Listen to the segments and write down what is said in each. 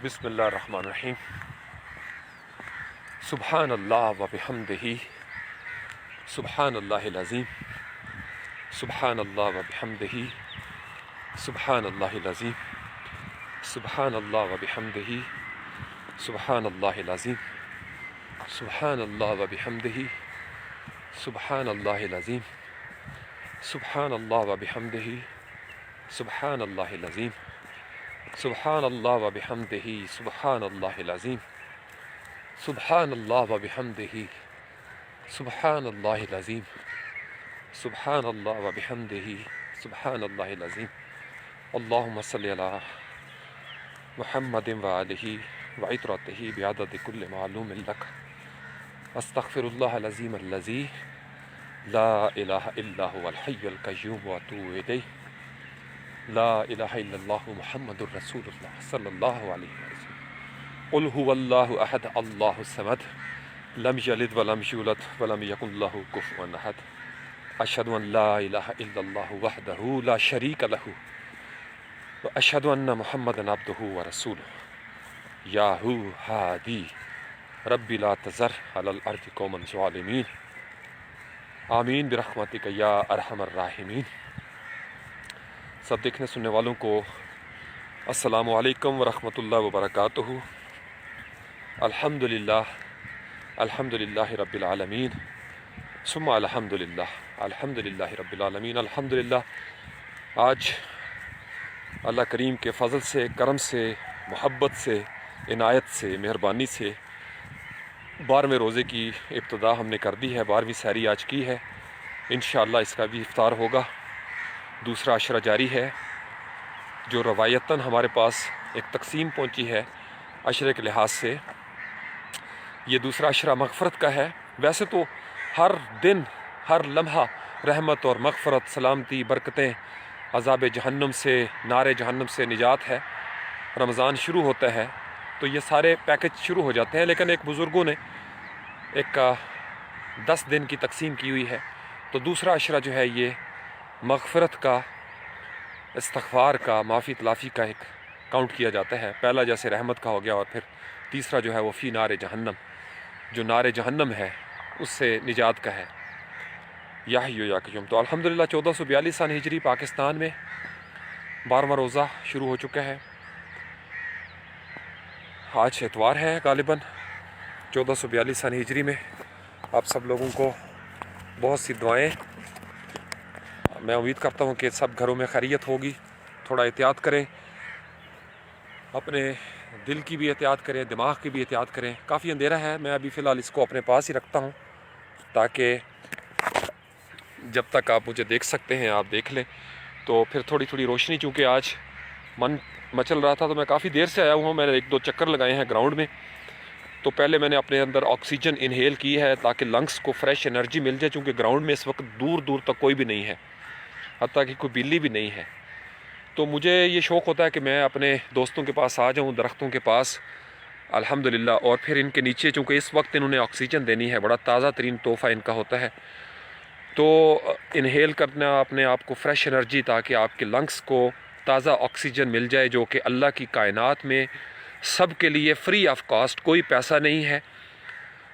بسم اللہ الرحمن الرحیم۔ سبحان اللہ و بحمدہ، سبحان اللہ العظیم، سبحان اللہ و بحمدہ، سبحان اللہ العظیم، سبحان اللہ و بحمدہ، سبحان اللہ العظیم، سبحان اللہ و بحمدہ، سبحان اللہ العظیم، سبحان اللہ و بحمدہ، سبحان اللہ العظیم، سبحان اللہ و بحمدہ، سبحان اللہ العظیم، سبحان اللہ و بحمدہ، سبحان اللہ العظیم، سبحان اللہ و بحمدہ، سبحان اللہ العظیم۔ اللہم صلی علی محمد و آلہ و عطرتہ بعدد کل معلوم لک، استغفر اللہ العظیم الذی لا الہ الا هو الحی القیوم واتوب الیہ، لا الہ الا اللہ محمد الرسول اللہ صلی اللہ علیہ وسلم۔ قل هو اللہ احد اللہ الصمد، لم یلد ولم یولد ولم یکن لہ کفوا احد، اشہد ان لا الہ الا اللہ وحدہ لا شریک لہ، واشہد ان محمدا عبدہ ورسولہ۔ یا ہادی رب لا تذر علی الارض قوما ظالمین، آمین برحمتک یا ارحم الراحمین۔ سب دیکھنے سننے والوں کو السلام علیکم ورحمۃ اللہ وبرکاتہ۔ الحمدللہ، الحمدللہ رب العالمین، ثم الحمدللہ، الحمدللہ رب العالمین۔ الحمدللہ آج اللہ کریم کے فضل سے، کرم سے، محبت سے، عنایت سے، مہربانی سے 12ویں روزے کی ابتدا ہم نے کر دی ہے، 12ویں سحری آج کی ہے، انشاءاللہ اس کا بھی افطار ہوگا۔ دوسرا عشرہ جاری ہے، جو روایتاً ہمارے پاس ایک تقسیم پہنچی ہے عشرے کے لحاظ سے۔ یہ دوسرا عشرہ مغفرت کا ہے۔ ویسے تو ہر دن، ہر لمحہ رحمت اور مغفرت، سلامتی، برکتیں، عذاب جہنم سے، نار جہنم سے نجات ہے۔ رمضان شروع ہوتا ہے تو یہ سارے پیکج شروع ہو جاتے ہیں، لیکن ایک بزرگوں نے ایک 10 دن کی تقسیم کی ہوئی ہے، تو دوسرا عشرہ جو ہے یہ مغفرت کا، استغفار کا، معافی تلافی کا ایک کاؤنٹ کیا جاتا ہے۔ پہلا جیسے رحمت کا ہو گیا، اور پھر تیسرا جو ہے وہ فی نار جہنم، جو نار جہنم ہے اس سے نجات کا ہے۔ یا حی یا قیوم۔ تو الحمدللہ 1442 سن ہجری پاکستان میں 12واں روزہ شروع ہو چکا ہے۔ آج اتوار ہے، غالباً 1442 سن ہجری میں۔ آپ سب لوگوں کو بہت سی دعائیں، میں امید کرتا ہوں کہ سب گھروں میں خیریت ہوگی۔ تھوڑا احتیاط کریں، اپنے دل کی بھی احتیاط کریں، دماغ کی بھی احتیاط کریں۔ کافی اندھیرا ہے، میں ابھی فی الحال اس کو اپنے پاس ہی رکھتا ہوں تاکہ جب تک آپ مجھے دیکھ سکتے ہیں آپ دیکھ لیں۔ تو پھر تھوڑی تھوڑی روشنی، چونکہ آج من مچل رہا تھا تو میں کافی دیر سے آیا ہوں، میں نے 1-2 چکر لگائے ہیں گراؤنڈ میں۔ تو پہلے میں نے اپنے اندر آکسیجن انہیل کی ہے تاکہ لنگس کو فریش انرجی مل جائے، چونکہ گراؤنڈ میں اس وقت دور دور تک کوئی بھی نہیں ہے، حتیٰ کہ کوئی بلی بھی نہیں ہے۔ تو مجھے یہ شوق ہوتا ہے کہ میں اپنے دوستوں کے پاس آ جاؤں، درختوں کے پاس، الحمدللہ، اور پھر ان کے نیچے، چونکہ اس وقت انہوں نے آکسیجن دینی ہے، بڑا تازہ ترین تحفہ ان کا ہوتا ہے، تو انہیل کرنا اپنے آپ کو فریش انرجی، تاکہ آپ کے لنگس کو تازہ آکسیجن مل جائے، جو کہ اللہ کی کائنات میں سب کے لیے فری آف کاسٹ، کوئی پیسہ نہیں ہے۔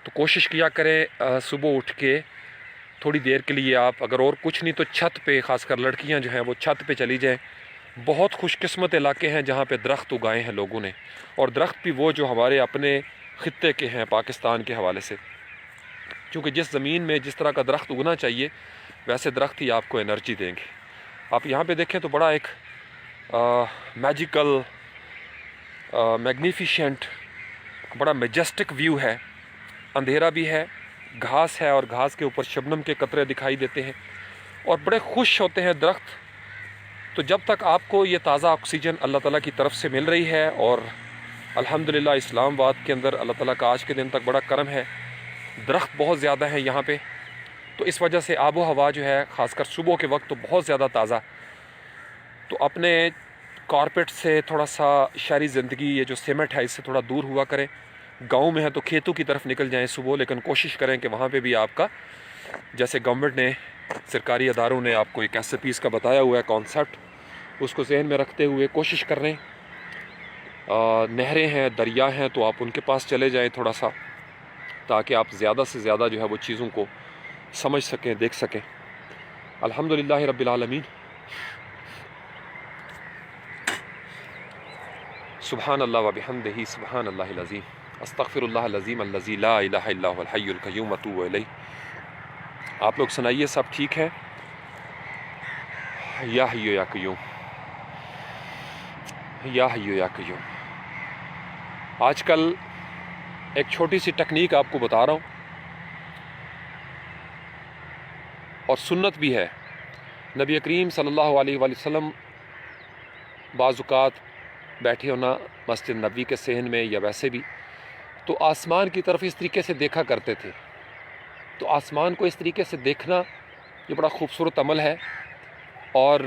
تو کوشش کیا کریں صبح اٹھ کے تھوڑی دیر کے لیے آپ، اگر اور کچھ نہیں تو چھت پہ، خاص کر لڑکیاں جو ہیں وہ چھت پہ چلی جائیں۔ بہت خوش قسمت علاقے ہیں جہاں پہ درخت اگائے ہیں لوگوں نے، اور درخت بھی وہ جو ہمارے اپنے خطے کے ہیں، پاکستان کے حوالے سے، کیونکہ جس زمین میں جس طرح کا درخت اگنا چاہیے ویسے درخت ہی آپ کو انرجی دیں گے۔ آپ یہاں پہ دیکھیں تو بڑا ایک میجیکل، میگنیفیشنٹ، بڑا میجسٹک ویو ہے۔ اندھیرا بھی ہے، گھاس ہے، اور گھاس کے اوپر شبنم کے قطرے دکھائی دیتے ہیں، اور بڑے خوش ہوتے ہیں درخت۔ تو جب تک آپ کو یہ تازہ آکسیجن اللہ تعالیٰ کی طرف سے مل رہی ہے، اور الحمدللہ اسلام آباد کے اندر اللہ تعالیٰ کا آج کے دن تک بڑا کرم ہے، درخت بہت زیادہ ہیں یہاں پہ، تو اس وجہ سے آب و ہوا جو ہے خاص کر صبح کے وقت تو بہت زیادہ تازہ۔ تو اپنے کارپیٹ سے تھوڑا سا، شہری زندگی، یہ جو سیمنٹ ہے، اس سے تھوڑا دور ہوا کریں۔ گاؤں میں ہے تو کھیتوں کی طرف نکل جائیں صبح، لیکن کوشش کریں کہ وہاں پہ بھی آپ کا، جیسے گورنمنٹ نے، سرکاری اداروں نے آپ کو ایک SOPs کا بتایا ہوا ہے کانسیپٹ، اس کو ذہن میں رکھتے ہوئے کوشش کر رہے ہیں نہریں ہیں، دریا ہیں، تو آپ ان کے پاس چلے جائیں تھوڑا سا، تاکہ آپ زیادہ سے زیادہ جو ہے وہ چیزوں کو سمجھ سکیں، دیکھ سکیں۔ الحمدللہ رب العالمین۔ سبحان اللہ و بحمدہ، سبحان اللہ العظیم، استغفر اللہ العظیم الذی لا الہ الا هو الحی القیوم واتوب الیہ۔ آپ لوگ سنائیے سب ٹھیک ہے؟ یا حی یا قیوم، یا حی یا قیوم۔ آج کل ایک چھوٹی سی ٹیکنیک آپ کو بتا رہا ہوں، اور سنت بھی ہے۔ نبی کریم صلی اللہ علیہ وآلہ وسلم بعض اوقات بیٹھے ہونا مسجد نبوی کے صحن میں یا ویسے بھی، تو آسمان کی طرف اس طریقے سے دیکھا کرتے تھے۔ تو آسمان کو اس طریقے سے دیکھنا یہ بڑا خوبصورت عمل ہے، اور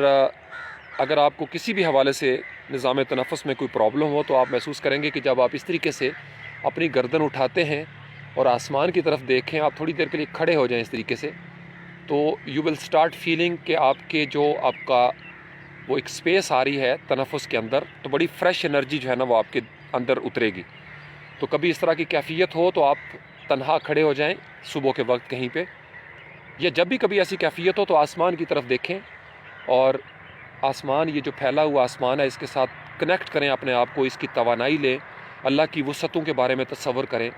اگر آپ کو کسی بھی حوالے سے نظام تنفس میں کوئی پرابلم ہو تو آپ محسوس کریں گے کہ جب آپ اس طریقے سے اپنی گردن اٹھاتے ہیں اور آسمان کی طرف دیکھیں، آپ تھوڑی دیر کے لیے کھڑے ہو جائیں اس طریقے سے، تو یو ول اسٹارٹ فیلنگ کہ آپ کے جو آپ کا وہ ایک سپیس آ رہی ہے تنفس کے اندر، تو بڑی فریش انرجی جو ہے نا وہ آپ کے اندر اترے گی۔ تو کبھی اس طرح کی کیفیت ہو تو آپ تنہا کھڑے ہو جائیں صبح کے وقت کہیں پہ، یا جب بھی کبھی ایسی کیفیت ہو تو آسمان کی طرف دیکھیں، اور آسمان، یہ جو پھیلا ہوا آسمان ہے، اس کے ساتھ کنیکٹ کریں اپنے آپ کو، اس کی توانائی لیں، اللہ کی وسعتوں کے بارے میں تصور کریں۔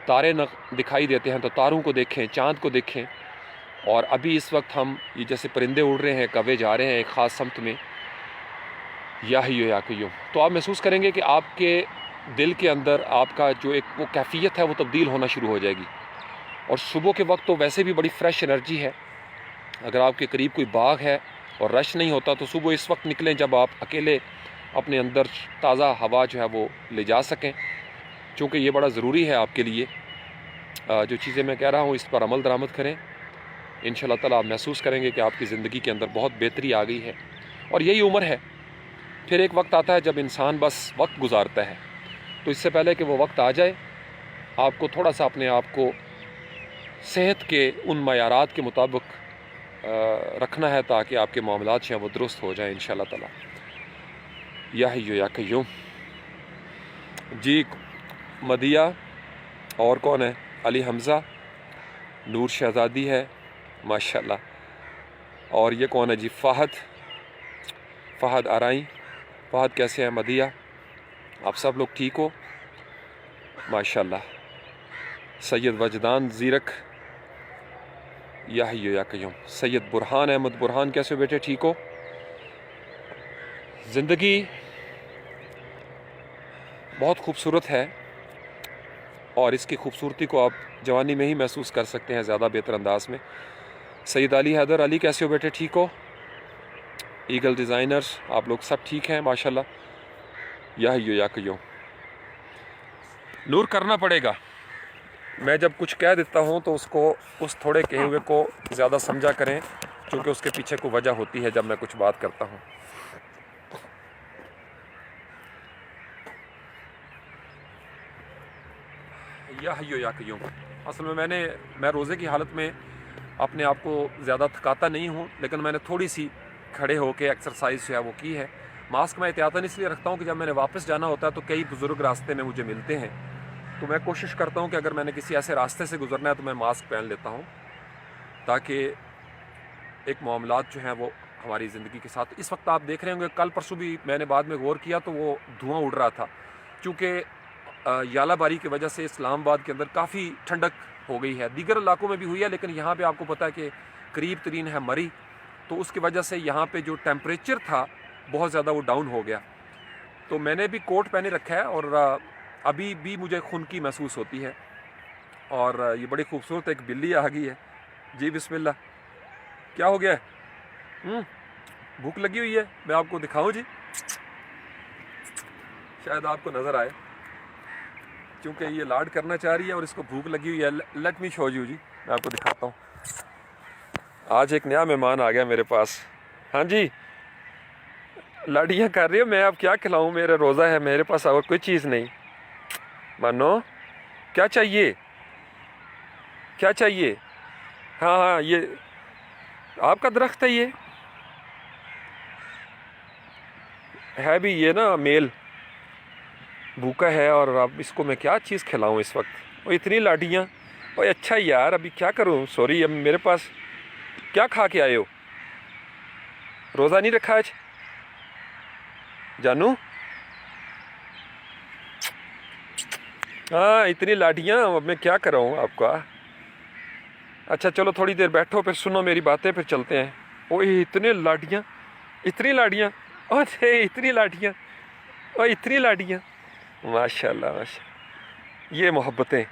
تارے دکھائی دیتے ہیں تو تاروں کو دیکھیں، چاند کو دیکھیں، اور ابھی اس وقت ہم یہ جیسے پرندے اڑ رہے ہیں، کوے جا رہے ہیں ایک خاص سمت میں، یا حی یا قیوم، تو آپ محسوس کریں گے کہ آپ کے دل کے اندر آپ کا جو ایک وہ کیفیت ہے وہ تبدیل ہونا شروع ہو جائے گی۔ اور صبح کے وقت تو ویسے بھی بڑی فریش انرجی ہے۔ اگر آپ کے قریب کوئی باغ ہے اور رش نہیں ہوتا تو صبح اس وقت نکلیں جب آپ اکیلے اپنے اندر تازہ ہوا جو ہے وہ لے جا سکیں، چونکہ یہ بڑا ضروری ہے آپ کے لیے۔ جو چیزیں میں کہہ رہا ہوں اس پر عمل درآمد کریں، انشاءاللہ تعالیٰ آپ محسوس کریں گے کہ آپ کی زندگی کے اندر بہت بہتری آ گئی ہے۔ اور یہی عمر ہے، پھر ایک وقت آتا ہے جب انسان بس وقت گزارتا ہے، تو اس سے پہلے کہ وہ وقت آ جائے، آپ کو تھوڑا سا اپنے آپ کو صحت کے ان معیارات کے مطابق رکھنا ہے، تاکہ آپ کے معاملات جو ہیں وہ درست ہو جائیں انشاءاللہ تعالیٰ۔ یا حی یا قیوم۔ جی مدیہ، اور کون ہے؟ علی حمزہ، نور شہزادی ہے ماشاءاللہ، اور یہ کون ہے جی؟ فہد آرائیں۔ فہد کیسے ہیں؟ مدیہ، آپ سب لوگ ٹھیک ہو؟ ماشاءاللہ۔ سید وجدان زیرک، یا حی یا قیوم۔ سید برہان احمد برہان، کیسے ہو بیٹے؟ ٹھیک ہو؟ زندگی بہت خوبصورت ہے، اور اس کی خوبصورتی کو آپ جوانی میں ہی محسوس کر سکتے ہیں زیادہ بہتر انداز میں۔ سید علی حیدر علی، کیسے ہو بیٹے؟ ٹھیک ہو؟ ایگل ڈیزائنرز، آپ لوگ سب ٹھیک ہیں ماشاءاللہ۔ یا حی یا قیوم۔ نور کرنا پڑے گا، میں جب کچھ کہہ دیتا ہوں تو اس کو، اس تھوڑے کہے ہوئے کو زیادہ سمجھا کریں، کیونکہ اس کے پیچھے کوئی وجہ ہوتی ہے جب میں کچھ بات کرتا ہوں۔ یا حی یا قیوم۔ اصل میں میں روزے کی حالت میں اپنے آپ کو زیادہ تھکاتا نہیں ہوں، لیکن میں نے تھوڑی سی کھڑے ہو کے ایکسرسائز جو ہے وہ کی ہے۔ ماسک میں احتیاطاً اس لیے رکھتا ہوں کہ جب میں نے واپس جانا ہوتا ہے تو کئی بزرگ راستے میں مجھے ملتے ہیں، تو میں کوشش کرتا ہوں کہ اگر میں نے کسی ایسے راستے سے گزرنا ہے تو میں ماسک پہن لیتا ہوں، تاکہ ایک معاملات جو ہیں وہ ہماری زندگی کے ساتھ۔ اس وقت آپ دیکھ رہے ہوں گے، کل پرسوں بھی میں نے بعد میں غور کیا تو وہ دھواں اڑ رہا تھا، چونکہ یالہ باری کی وجہ سے اسلام آباد کے اندر کافی ٹھنڈک ہو گئی ہے۔ دیگر علاقوں میں بھی ہوئی ہے، لیکن یہاں پہ آپ کو پتہ ہے کہ قریب ترین ہے مری، تو اس کی وجہ سے یہاں پہ جو ٹیمپریچر تھا بہت زیادہ وہ ڈاؤن ہو گیا۔ تو میں نے بھی کوٹ پہنے رکھا ہے، اور ابھی بھی مجھے خنکی محسوس ہوتی ہے، اور یہ بڑی خوبصورت ایک بلی آ گئی ہے۔ جی بسم اللہ، کیا ہو گیا ہے؟ بھوک لگی ہوئی ہے؟ میں آپ کو دکھاؤں جی، شاید آپ کو نظر آئے، کیونکہ یہ لاڈ کرنا چاہ رہی ہے اور اس کو بھوک لگی ہوئی ہے۔ لیٹ می شو یو جی، میں آپ کو دکھاتا ہوں۔ آج ایک نیا مہمان آ گیا میرے پاس۔ ہاں جی، لاڈیاں کر رہی ہو، میں اب کیا کھلاؤں؟ میرا روزہ ہے، میرے پاس اور کوئی چیز نہیں۔ مانو، کیا چاہیے؟ کیا چاہیے؟ ہاں ہاں، یہ آپ کا درخت ہے، یہ ہے بھی یہ نا میل، بھوکا ہے اور اب اس کو میں کیا چیز کھلاؤں اس وقت. اور اتنی لاٹیاں. اور اچھا یار ابھی کیا کروں, سوری, اب میرے پاس کیا کھا کے آئے ہو؟ روزہ نہیں رکھا آج جانو؟ ہاں اتنی لاٹیاں, اب میں کیا کراؤں آپ کا. اچھا چلو تھوڑی دیر بیٹھو, پھر سنو میری باتیں, پھر چلتے ہیں. اوہ اتنے لاٹیاں, اتنی لاٹیاں, اوہ اتنی لاٹیاں, اوہ اتنی لاٹیاں. ماشاء اللہ ماشاء اللہ. یہ محبتیں,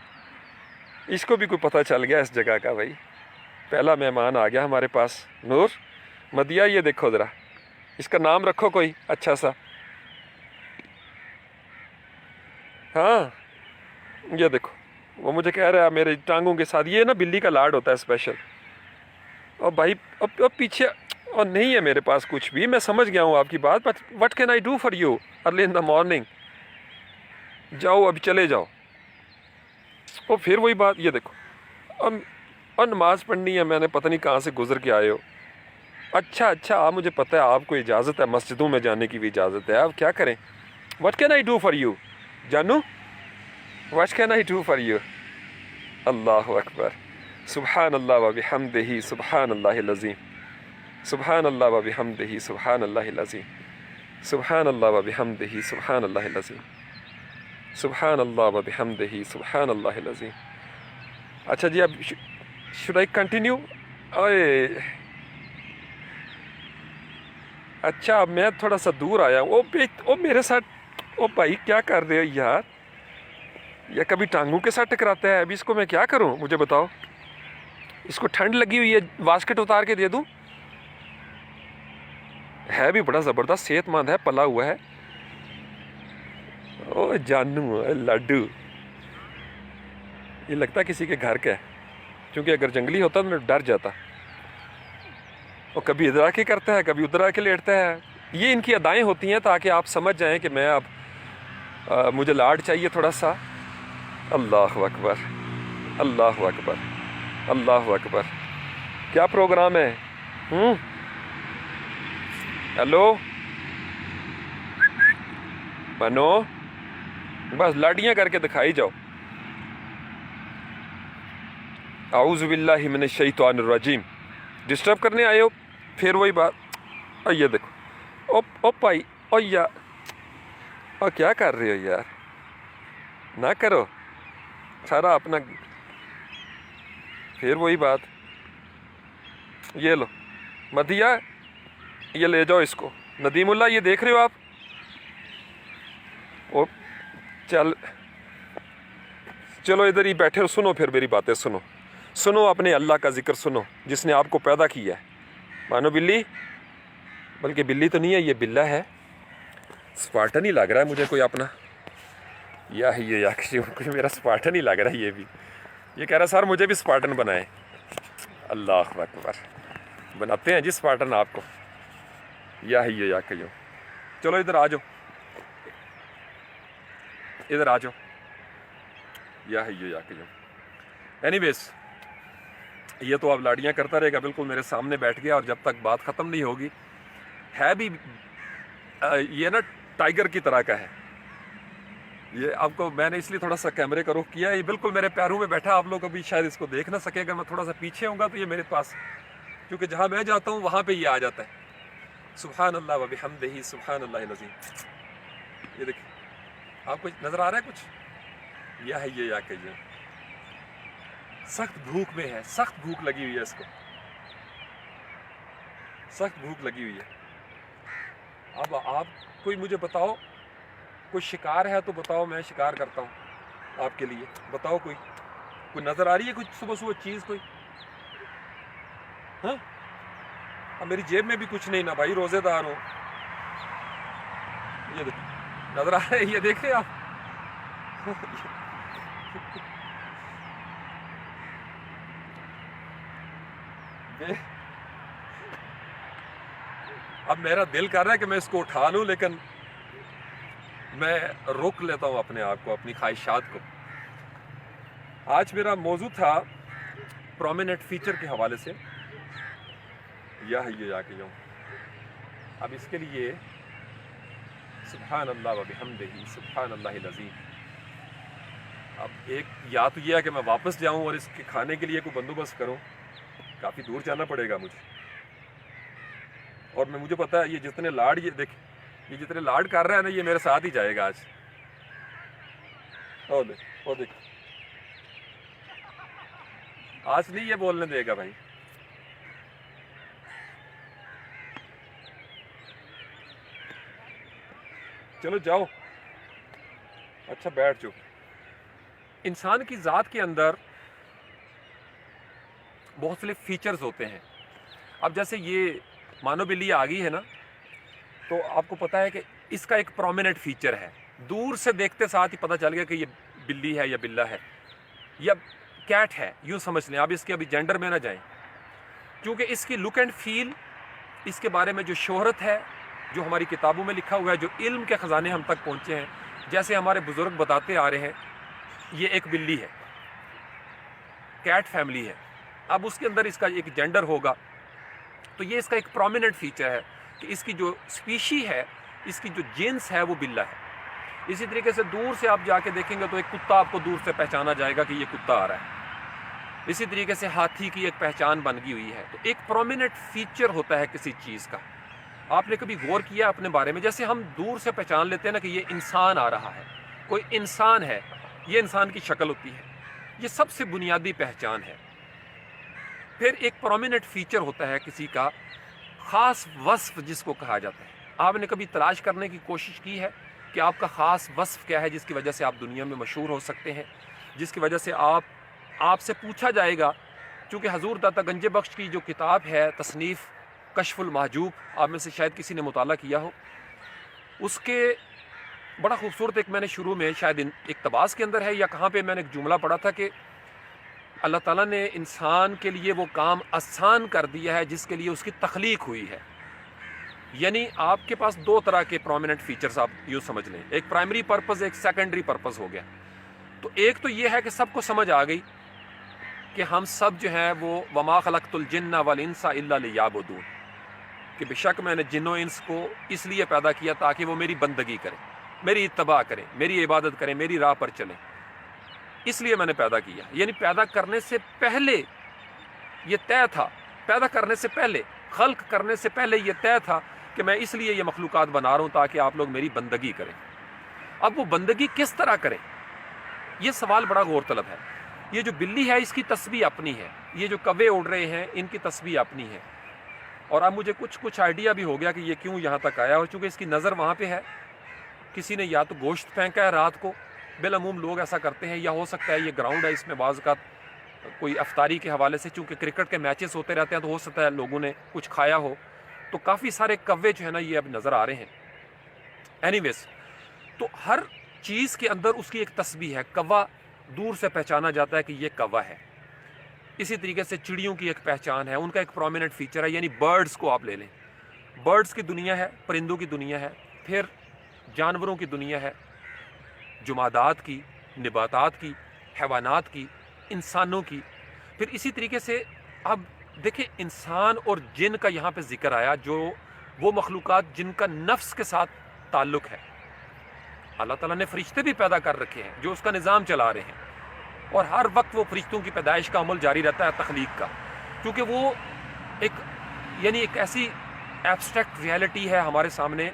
اس کو بھی کوئی پتہ چل گیا اس جگہ کا. بھائی پہلا مہمان آ گیا ہمارے پاس. نور مدیہ, یہ دیکھو ذرا, اس کا نام رکھو کوئی اچھا سا. ہاں یہ دیکھو, وہ مجھے کہہ رہا ہے میرے ٹانگوں کے ساتھ. یہ نا بلی کا لاڈ ہوتا ہے اسپیشل. اور بھائی اب پیچھے اور نہیں ہے میرے پاس کچھ بھی. میں سمجھ گیا ہوں آپ کی بات, but what can I do for you early in the morning. جاؤ ابھی چلے جاؤ. اور پھر وہی بات, یہ دیکھو, اور نماز پڑھنی ہے. میں نے پتہ نہیں کہاں سے گزر کے آئے ہو. اچھا آپ مجھے پتہ ہے آپ کو اجازت ہے, مسجدوں میں جانے کی بھی اجازت ہے. آپ کیا کریں؟ What can I do for you جانو؟ What can I do for you? اللہ اکبر. سبحان اللہ و بحمدہ, سبحان اللہ العظیم. سبحان اللہ و بحمدہ, سبحان اللہ العظیم. سبحان اللہ و بحمدہ, سبحان اللہ العظیم. سبحان اللہ و بحمدہ, سبحان اللہ العظیم. اچھا جی, اب شوڈ آئی کنٹینیو؟ اچھا اب میں تھوڑا سا دور آیا ہوں. او میرے ساتھ, او بھائی کیا کر رہے ہو یار؟ یا کبھی ٹانگوں کے ساتھ ٹکراتا ہے. ابھی اس کو میں کیا کروں, مجھے بتاؤ. اس کو ٹھنڈ لگی ہوئی ہے, واسکٹ اتار کے دے دوں؟ ہے بھی بڑا زبردست, صحت مند ہے, پلا ہوا ہے. او جانو لڈو, یہ لگتا ہے کسی کے گھر کا ہے, کیونکہ اگر جنگلی ہوتا تو میں ڈر جاتا. اور کبھی ادھر آ کے کرتا ہے, کبھی ادھر آ کے لیٹتا ہے. یہ ان کی ادائیں ہوتی ہیں تاکہ آپ سمجھ جائیں کہ میں اب مجھے لاڈ چاہیے تھوڑا سا. اللہ اکبر, اللہ اکبر, اللہ اکبر. کیا پروگرام ہے؟ ہیلو منو, بس لاڈیاں کر کے دکھائی جاؤ. اعوذ باللہ من الشیطان الرجیم. ڈسٹرب کرنے آئے ہو پھر وہی بات. اور یہ دیکھو, او بھائی, او یار, اور کیا کر رہے ہو یار؟ نہ کرو سارا اپنا. پھر وہی بات. یہ لو مدیہ, یہ لے جاؤ اس کو. ندیم اللہ, یہ دیکھ رہے ہو آپ؟ او چلو ادھر ہی بیٹھے ہو, سنو پھر میری باتیں سنو. سنو اپنے اللہ کا ذکر سنو جس نے آپ کو پیدا کیا ہے. مانو بلی, بلکہ بلی تو نہیں ہے, یہ بلہ ہے. اسپارٹن ہی لگ رہا ہے مجھے کوئی اپنا. یہ کچھ میرا اسپارٹن ہی لگ رہا ہے. یہ بھی یہ کہہ رہا ہے سر مجھے بھی اسپارٹن بنائے. اللہ اکبر. بناتے ہیں جی اسپارٹن آپ کو. یا کہو. چلو ادھر آ جاؤ, ادھر آ جاؤ. یا کہو. اینی ویز, یہ تو اب لاڑیاں کرتا رہے گا, بالکل میرے سامنے بیٹھ گیا. اور جب تک بات ختم نہیں ہوگی, ہے بھی یہ نا ٹائیگر کی طرح کا ہے. یہ آپ کو میں نے اس لیے تھوڑا سا کیمرے کا رخ کیا ہے. یہ بالکل میرے پیروں میں بیٹھا. آپ لوگ ابھی شاید اس کو دیکھ نہ سکے گا, میں تھوڑا سا پیچھے ہوں گا تو یہ میرے پاس, کیونکہ جہاں میں جاتا ہوں وہاں پہ یہ آ جاتا ہے. سبحان اللہ و بحمدہ, سبحان اللہ العظیم. یہ دیکھیں, آپ کو نظر آ رہا ہے کچھ؟ یا کہیے. سخت بھوک میں ہے, سخت بھوک لگی ہوئی ہے اس کو, سخت بھوک لگی ہوئی ہے. اب آپ کوئی مجھے بتاؤ, کوئی شکار ہے تو بتاؤ, میں شکار کرتا ہوں آپ کے لیے. بتاؤ کوئی نظر آ رہی ہے کچھ صبح چیز کوئی؟ ہاں, اب میری جیب میں بھی کچھ نہیں نا بھائی, روزے دار ہوں. یہ دیکھ نظر آ رہا ہے, یہ دیکھ رہے آپ؟ اب میرا دل کر رہا ہے کہ میں اس کو اٹھا لوں, لیکن میں روک لیتا ہوں اپنے آپ کو, اپنی خواہشات کو. آج میرا موضوع تھا پرومیننٹ فیچر کے حوالے سے. یا کہ جاؤں. اب اس کے لیے سبحان اللہ و بحمدہ سبحان اللہ العظیم۔ اب ایک یا تو یہ ہے کہ میں واپس جاؤں اور اس کے کھانے کے لیے کوئی بندوبست کروں، کافی دور جانا پڑے گا مجھے، اور مجھے پتا ہے یہ جتنے لاڈ یہ جتنے لاڈ کر رہا ہے نا یہ میرے ساتھ ہی جائے گا آج۔ دیکھ آج نہیں یہ بولنے دے گا بھائی۔ چلو جاؤ، اچھا بیٹھ جاؤ۔ انسان کی ذات کے اندر بہت سے فیچرز ہوتے ہیں۔ اب جیسے یہ مانو بلی آ گئی ہے نا، تو آپ کو پتا ہے کہ اس کا ایک پرومیننٹ فیچر ہے، دور سے دیکھتے ساتھ ہی پتہ چل گیا کہ یہ بلی ہے یا بلا ہے یا کیٹ ہے، یوں سمجھ لیں۔ اب اس کے ابھی جینڈر میں نہ جائیں، کیونکہ اس کی لک اینڈ فیل، اس کے بارے میں جو شہرت ہے، جو ہماری کتابوں میں لکھا ہوا ہے، جو علم کے خزانے ہم تک پہنچے ہیں، جیسے ہمارے بزرگ بتاتے آ رہے ہیں، یہ ایک بلی ہے، کیٹ فیملی ہے۔ اب اس کے اندر اس کا ایک جینڈر ہوگا، تو یہ اس کا ایک پرومیننٹ فیچر ہے کہ اس کی جو اسپیشی ہے، اس کی جو جنس ہے وہ بلا ہے۔ اسی طریقے سے دور سے آپ جا کے دیکھیں گے تو ایک کتا آپ کو دور سے پہچانا جائے گا کہ یہ کتا آ رہا ہے۔ اسی طریقے سے ہاتھی کی ایک پہچان بن گئی ہوئی ہے۔ تو ایک پرومیننٹ فیچر ہوتا ہے کسی چیز کا۔ آپ نے کبھی غور کیا اپنے بارے میں؟ جیسے ہم دور سے پہچان لیتے ہیں نا کہ یہ انسان آ رہا ہے، کوئی انسان ہے، یہ انسان کی شکل ہوتی ہے، یہ سب سے بنیادی پہچان ہے۔ پھر ایک پرومیننٹ فیچر ہوتا ہے کسی کا، خاص وصف جس کو کہا جاتا ہے۔ آپ نے کبھی تلاش کرنے کی کوشش کی ہے کہ آپ کا خاص وصف کیا ہے جس کی وجہ سے آپ دنیا میں مشہور ہو سکتے ہیں، جس کی وجہ سے آپ سے پوچھا جائے گا؟ چونکہ حضور داتا گنج بخش کی جو کتاب ہے تصنیف کشف المحجوب، آپ میں سے شاید کسی نے مطالعہ کیا ہو، اس کے بڑا خوبصورت ایک میں نے شروع میں شاید اقتباس کے اندر ہے یا کہاں پہ میں نے ایک جملہ پڑھا تھا کہ اللہ تعالیٰ نے انسان کے لیے وہ کام آسان کر دیا ہے جس کے لیے اس کی تخلیق ہوئی ہے۔ یعنی آپ کے پاس دو طرح کے پرومیننٹ فیچرز آپ یوں سمجھ لیں، ایک پرائمری پرپز، ایک سیکنڈری پرپز ہو گیا۔ تو ایک تو یہ ہے کہ سب کو سمجھ آ گئی کہ ہم سب جو ہیں وہ وما خلقت الجن والانس الا لیعبدون، کہ بے شک میں نے جن و انس کو اس لیے پیدا کیا تاکہ وہ میری بندگی کریں، میری اتباع کریں، میری عبادت کریں، میری راہ پر چلیں، اس لیے میں نے پیدا کیا۔ یعنی پیدا کرنے سے پہلے یہ طے تھا، پیدا کرنے سے پہلے، خلق کرنے سے پہلے یہ طے تھا کہ میں اس لیے یہ مخلوقات بنا رہا ہوں تاکہ آپ لوگ میری بندگی کریں۔ اب وہ بندگی کس طرح کریں، یہ سوال بڑا غور طلب ہے۔ یہ جو بلی ہے اس کی تسبیح اپنی ہے، یہ جو کوے اڑ رہے ہیں ان کی تسبیح اپنی ہے، اور اب مجھے کچھ آئیڈیا بھی ہو گیا کہ یہ کیوں یہاں تک آیا، اور چونکہ اس کی نظر وہاں پہ ہے، کسی نے یا تو گوشت پھینکا ہے رات کو، بالعموم لوگ ایسا کرتے ہیں، یا ہو سکتا ہے یہ گراؤنڈ ہے، اس میں بعض اوقات کوئی افطاری کے حوالے سے، چونکہ کرکٹ کے میچز ہوتے رہتے ہیں تو ہو سکتا ہے لوگوں نے کچھ کھایا ہو، تو کافی سارے کوے جو ہے نا یہ اب نظر آ رہے ہیں۔ اینی ویز، تو ہر چیز کے اندر اس کی ایک تسبیح ہے۔ کوا دور سے پہچانا جاتا ہے کہ یہ کوا ہے۔ اسی طریقے سے چڑیوں کی ایک پہچان ہے، ان کا ایک پرومیننٹ فیچر ہے، یعنی برڈز کو آپ لے لیں، برڈز کی دنیا ہے، پرندوں کی دنیا ہے، پھر جانوروں کی دنیا ہے، جمادات کی، نباتات کی، حیوانات کی، انسانوں کی۔ پھر اسی طریقے سے اب دیکھیں انسان اور جن کا یہاں پہ ذکر آیا، جو وہ مخلوقات جن کا نفس کے ساتھ تعلق ہے۔ اللہ تعالیٰ نے فرشتے بھی پیدا کر رکھے ہیں جو اس کا نظام چلا رہے ہیں، اور ہر وقت وہ فرشتوں کی پیدائش کا عمل جاری رہتا ہے، تخلیق کا، کیونکہ وہ ایک ایسی ایبسٹریکٹ ریئلٹی ہے ہمارے سامنے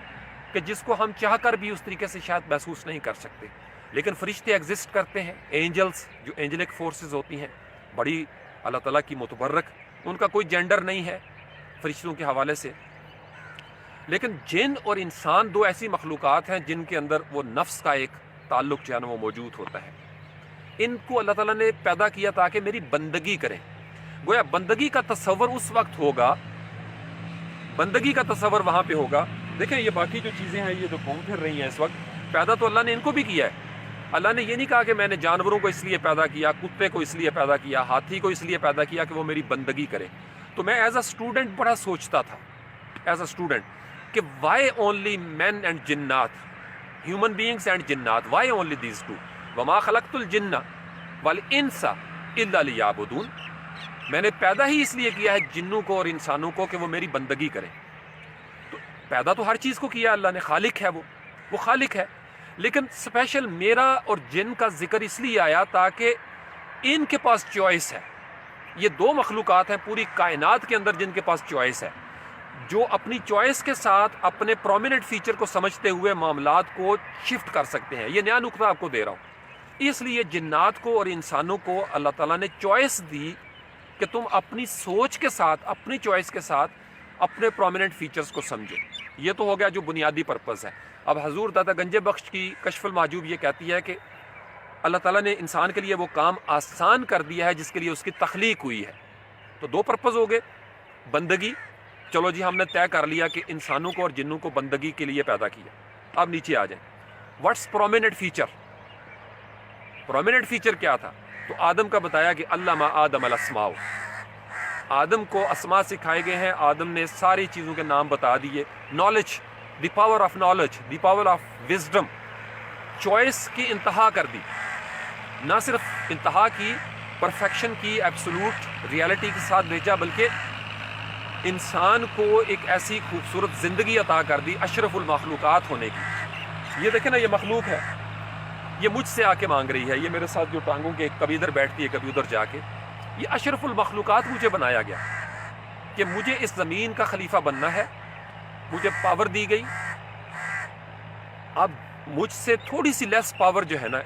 کہ جس کو ہم چاہ کر بھی اس طریقے سے شاید محسوس نہیں کر سکتے، لیکن فرشتے ایگزسٹ کرتے ہیں۔ اینجلز جو اینجلک فورسز ہوتی ہیں، بڑی اللہ تعالیٰ کی متبرک، ان کا کوئی جینڈر نہیں ہے فرشتوں کے حوالے سے، لیکن جن اور انسان دو ایسی مخلوقات ہیں جن کے اندر وہ نفس کا ایک تعلق جو ہے نا وہ موجود ہوتا ہے۔ ان کو اللہ تعالیٰ نے پیدا کیا تاکہ میری بندگی کریں۔ گویا بندگی کا تصور اس وقت ہوگا، بندگی کا تصور وہاں پہ ہوگا۔ دیکھیں یہ باقی جو چیزیں ہیں یہ جو گھوم پھر رہی ہیں اس وقت، پیدا تو اللہ نے ان کو بھی کیا ہے۔ اللہ نے یہ نہیں کہا کہ میں نے جانوروں کو اس لیے پیدا کیا، کتے کو اس لیے پیدا کیا، ہاتھی کو اس لیے پیدا کیا کہ وہ میری بندگی کرے۔ تو میں ایز اے اسٹوڈنٹ بڑا سوچتا تھا، ایز اے اسٹوڈنٹ، کہ وائی اونلی مین اینڈ جنات، ہیومن بینگس اینڈ جنات، وائی اونلی دیز ٹو، وما خلقت الجن والانس الا لیعبدون۔ میں نے پیدا ہی اس لیے کیا ہے جنوں کو اور انسانوں کو کہ وہ میری بندگی کریں۔ تو پیدا تو ہر چیز کو کیا اللہ نے، خالق ہے وہ، وہ خالق ہے، لیکن اسپیشل میرا اور جن کا ذکر اس لیے آیا تاکہ ان کے پاس چوائس ہے. یہ دو مخلوقات ہیں پوری کائنات کے اندر جن کے پاس چوائس ہے، جو اپنی چوائس کے ساتھ اپنے پرومیننٹ فیچر کو سمجھتے ہوئے معاملات کو شفٹ کر سکتے ہیں. یہ نیا نقطہ آپ کو دے رہا ہوں. اس لیے جنات کو اور انسانوں کو اللہ تعالیٰ نے چوائس دی کہ تم اپنی سوچ کے ساتھ، اپنی چوائس کے ساتھ اپنے پرومیننٹ فیچرز کو سمجھو. یہ تو ہو گیا جو بنیادی پرپز ہے. اب حضور دادا گنج بخش کی کشف المحجوب یہ کہتی ہے کہ اللہ تعالیٰ نے انسان کے لیے وہ کام آسان کر دیا ہے جس کے لیے اس کی تخلیق ہوئی ہے. تو دو پرپز ہو گئے. بندگی، چلو جی ہم نے طے کر لیا کہ انسانوں کو اور جنوں کو بندگی کے لیے پیدا کیا. اب نیچے آ جائیں. What's prominent feature? Prominent feature کیا تھا؟ تو آدم کا بتایا کہ علم آدم الاسماء. آدم کو اسماء سکھائے گئے ہیں. آدم نے ساری چیزوں کے نام بتا دیے. Knowledge, the power of knowledge, the power of wisdom. Choice کی انتہا کر دی. نہ صرف انتہا کی، پرفیکشن کی، ایبسولوٹ ریالٹی کے ساتھ بھیجا، بلکہ انسان کو ایک ایسی خوبصورت زندگی عطا کر دی اشرف المخلوقات ہونے کی. یہ دیکھیں نا، یہ مخلوق ہے، یہ مجھ سے آ کے مانگ رہی ہے. یہ میرے ساتھ جو ٹانگوں کے کبھی ادھر بیٹھتی ہے کبھی ادھر جا کے، یہ اشرف المخلوقات مجھے بنایا گیا کہ مجھے اس زمین کا خلیفہ بننا ہے. مجھے پاور دی گئی. اب مجھ سے تھوڑی سی لیس پاور جو ہے نا،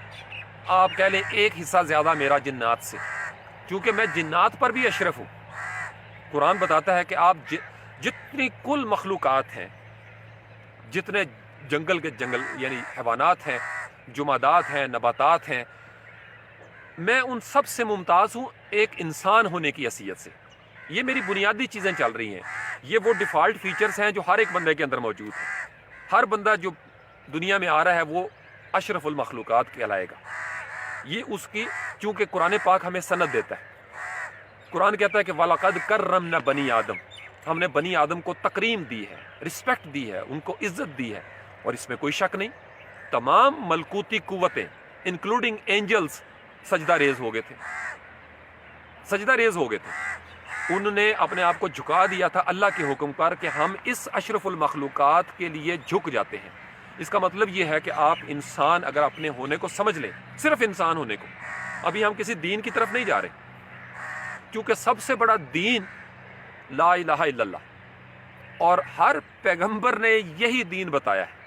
آپ کہہ لیں ایک حصہ زیادہ میرا جنات سے، کیونکہ میں جنات پر بھی اشرف ہوں. قرآن بتاتا ہے کہ آپ جتنی کل مخلوقات ہیں، جتنے جنگل کے جنگل یعنی حیوانات ہیں، جمادات ہیں، نباتات ہیں، میں ان سب سے ممتاز ہوں ایک انسان ہونے کی حیثیت سے. یہ میری بنیادی چیزیں چل رہی ہیں. یہ وہ ڈیفالٹ فیچرز ہیں جو ہر ایک بندے کے اندر موجود ہیں. ہر بندہ جو دنیا میں آ رہا ہے وہ اشرف المخلوقات کہلائے گا. یہ اس کی، چونکہ قرآن پاک ہمیں سند دیتا ہے. قرآن کہتا ہے کہ وَلَقَدْ كَرَّمْنَا بَنِي آدم. ہم نے بنی آدم کو تکریم دی ہے، رسپیکٹ دی ہے، ان کو عزت دی ہے. اور اس میں کوئی شک نہیں، تمام ملکوتی قوتیں انکلوڈنگ اینجلز سجدہ ریز ہو گئے تھے. سجدہ ریز ہو گئے تھے. انہوں نے اپنے آپ کو جھکا دیا تھا اللہ کے حکم پر کہ ہم اس اشرف المخلوقات کے لیے جھک جاتے ہیں. اس کا مطلب یہ ہے کہ آپ انسان اگر اپنے ہونے کو سمجھ لیں، صرف انسان ہونے کو، ابھی ہم کسی دین کی طرف نہیں جا رہے، کیونکہ سب سے بڑا دین لا الہ الا اللہ، اور ہر پیغمبر نے یہی دین بتایا ہے.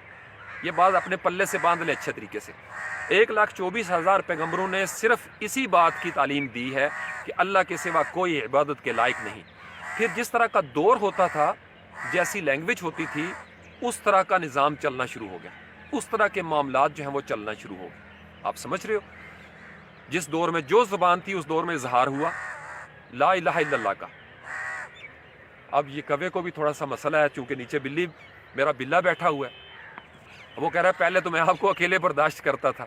یہ بات اپنے پلے سے باندھ لیں اچھے طریقے سے. 1,24,000 پیغمبروں نے صرف اسی بات کی تعلیم دی ہے کہ اللہ کے سوا کوئی عبادت کے لائق نہیں. پھر جس طرح کا دور ہوتا تھا، جیسی لینگویج ہوتی تھی، اس طرح کا نظام چلنا شروع ہو گیا. اس طرح کے معاملات جو ہیں وہ چلنا شروع ہو گئے. آپ سمجھ رہے ہو، جس دور میں جو زبان تھی اس دور میں اظہار ہوا لا الہ الا اللہ کا. اب یہ کوے کو بھی تھوڑا سا مسئلہ ہے، چونکہ نیچے بلی، میرا بلا بیٹھا ہوا ہے. وہ کہہ رہا ہے پہلے تو میں آپ کو اکیلے برداشت کرتا تھا،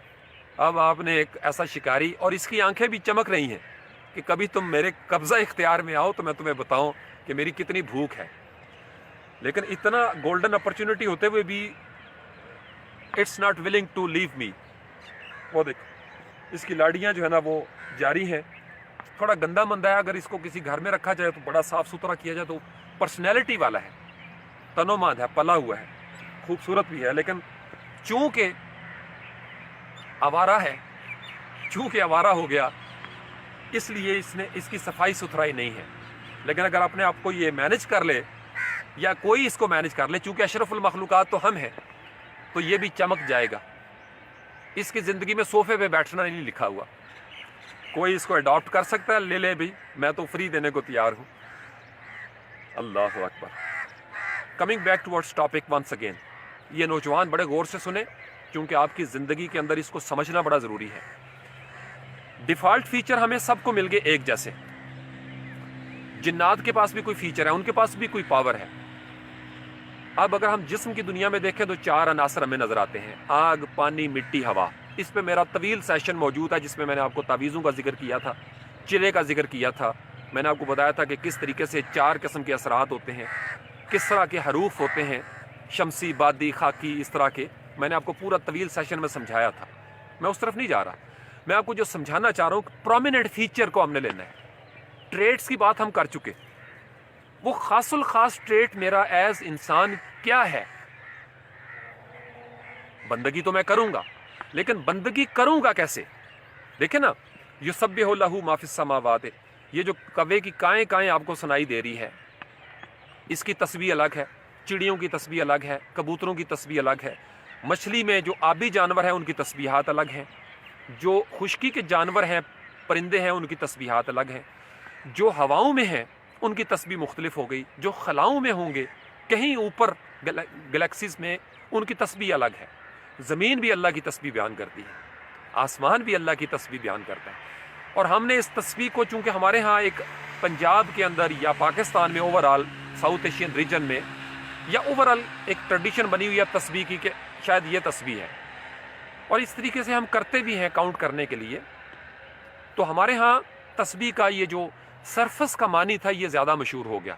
اب آپ نے ایک ایسا شکاری، اور اس کی آنکھیں بھی چمک رہی ہیں کہ کبھی تم میرے قبضہ اختیار میں آؤ تو میں تمہیں بتاؤں کہ میری کتنی بھوک ہے. لیکن اتنا گولڈن اپرچونٹی ہوتے ہوئے بھی اٹس ناٹ ولنگ ٹو لیو می. وہ دیکھ، اس کی لاڑیاں جو ہے نا وہ جاری ہیں. تھوڑا گندا مندہ ہے، اگر اس کو کسی گھر میں رکھا جائے تو بڑا صاف ستھرا کیا جائے تو پرسنالٹی والا ہے، تنو ماند ہے، پلا ہوا ہے، خوبصورت بھی ہے. لیکن چونکہ آوارہ ہے، چونکہ آوارہ ہو گیا، اس لیے اس کی صفائی ستھرائی نہیں ہے. لیکن اگر اپنے آپ کو یہ مینج کر لے، یا کوئی اس کو مینج کر لے، چونکہ اشرف المخلوقات تو ہم ہیں، تو یہ بھی چمک جائے گا. اس کی زندگی میں صوفے پہ بیٹھنا نہیں لکھا ہوا. کوئی اس کو اڈاپٹ کر سکتا ہے، لے لے بھی، میں تو فری دینے کو تیار ہوں. اللہ اکبر. Coming back towards topic once again. یہ نوجوان بڑے غور سے سنیں، کیونکہ آپ کی زندگی کے اندر اس کو سمجھنا بڑا ضروری ہے. ڈیفالٹ فیچر ہمیں سب کو مل گئے ایک جیسے. جنات کے پاس بھی کوئی فیچر ہے، ان کے پاس بھی کوئی پاور ہے. اب اگر ہم جسم کی دنیا میں دیکھیں تو 4 عناصر ہمیں نظر آتے ہیں: آگ، پانی، مٹی، ہوا. اس پہ میرا طویل سیشن موجود ہے جس میں نے آپ کو تعویذوں کا ذکر کیا تھا، چلے کا ذکر کیا تھا. میں نے آپ کو بتایا تھا کہ کس طریقے سے 4 قسم کے اثرات ہوتے ہیں، کس طرح کے حروف ہوتے ہیں، شمسی، بادی، خاکی، اس طرح کے. میں نے آپ کو پورا طویل سیشن میں سمجھایا تھا. میں اس طرف نہیں جا رہا. میں آپ کو جو سمجھانا چاہ رہا ہوں، پرومیننٹ فیچر کو ہم نے لینا ہے. ٹریٹس کی بات ہم کر چکے. وہ خاص الخاص ٹریٹ میرا ایز انسان کیا ہے؟ بندگی تو میں کروں گا، لیکن بندگی کروں گا کیسے؟ دیکھیں نا، یسبح لہ ما فی السماوات، یہ جو کوے کی کائیں کائیں آپ کو سنائی دے رہی ہے، اس کی تسبیح الگ ہے، چڑیوں کی تسبیح الگ ہے، کبوتروں کی تسبیح الگ ہے، مچھلی میں جو آبی جانور ہیں ان کی تسبیحات الگ ہیں، جو خشکی کے جانور ہیں پرندے ہیں ان کی تسبیحات الگ ہیں، جو ہواؤں میں ہیں ان کی تسبیح مختلف ہو گئی، جو خلاؤں میں ہوں گے کہیں اوپر گلیکسیز میں ان کی تسبیح الگ ہے، زمین بھی اللہ کی تسبیح بیان کرتی ہے، آسمان بھی اللہ کی تسبیح بیان کرتا ہے۔ اور ہم نے اس تسبیح کو، چونکہ ہمارے ہاں ایک پنجاب کے اندر یا پاکستان میں اوورال ساؤتھ ایشین ریجن میں یا اوورال ایک ٹریڈیشن بنی ہوئی ہے تسبیح کی کہ شاید یہ تسبیح ہے، اور اس طریقے سے ہم کرتے بھی ہیں کاؤنٹ کرنے کے لیے، تو ہمارے ہاں تسبیح کا یہ جو سرفس کا معنی تھا یہ زیادہ مشہور ہو گیا،